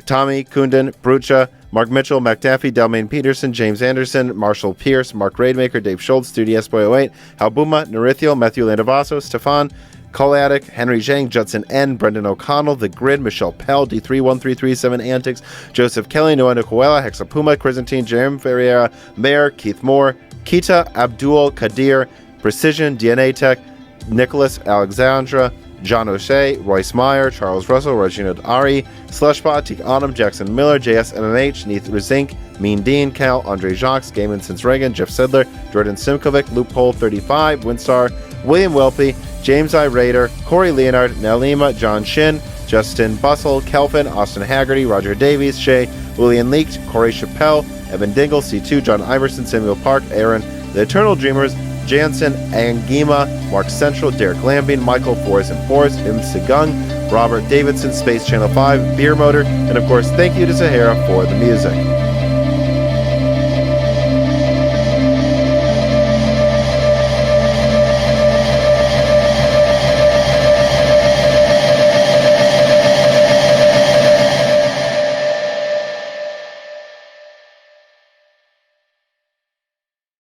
S3: Tommy, Kunden, Brucha, Mark Mitchell, McDaffie, Delmain Peterson, James Anderson, Marshall Pierce, Mark Raidmaker, Dave Schultz, Studio S-Boy08, Halbuma, Narithiel, Matthew Landavaso, Stefan, Colatic, Henry Zhang, Judson N, Brendan O'Connell, The Grid, Michelle Pell, D31337 Antics, Joseph Kelly, Noah Nicoela, Hexapuma, Chrysantine, Jeremy Ferreira, Mayor, Keith Moore, Kita, Abdul Kadir, Precision, DNA Tech, Nicholas Alexandra, John O'Shea, Royce Meyer, Charles Russell, Reginald Ari, Slushbot, Teak Autumn, Jackson Miller, JSMMH, Neith Rizink, Mean Dean, Cal, Andre Jacques, Gaiman Since Reagan, Jeff Sedler, Jordan Simkovic, Loophole 35, Winstar, William Welpy, James I. Rader, Corey Leonard, Nalima, John Shin, Justin Bussell, Kelvin, Austin Haggerty, Roger Davies, Shay, William Leaked, Corey Chappelle, Evan Dingle, C2, John Iverson, Samuel Park, Aaron, The Eternal Dreamers, Jansen, Angima, Mark Central, Derek Lambing, Michael Forrest and Forrest, Im Sigung, Robert Davidson, Space Channel 5, Beer Motor, and of course, thank you to Sahara for the music.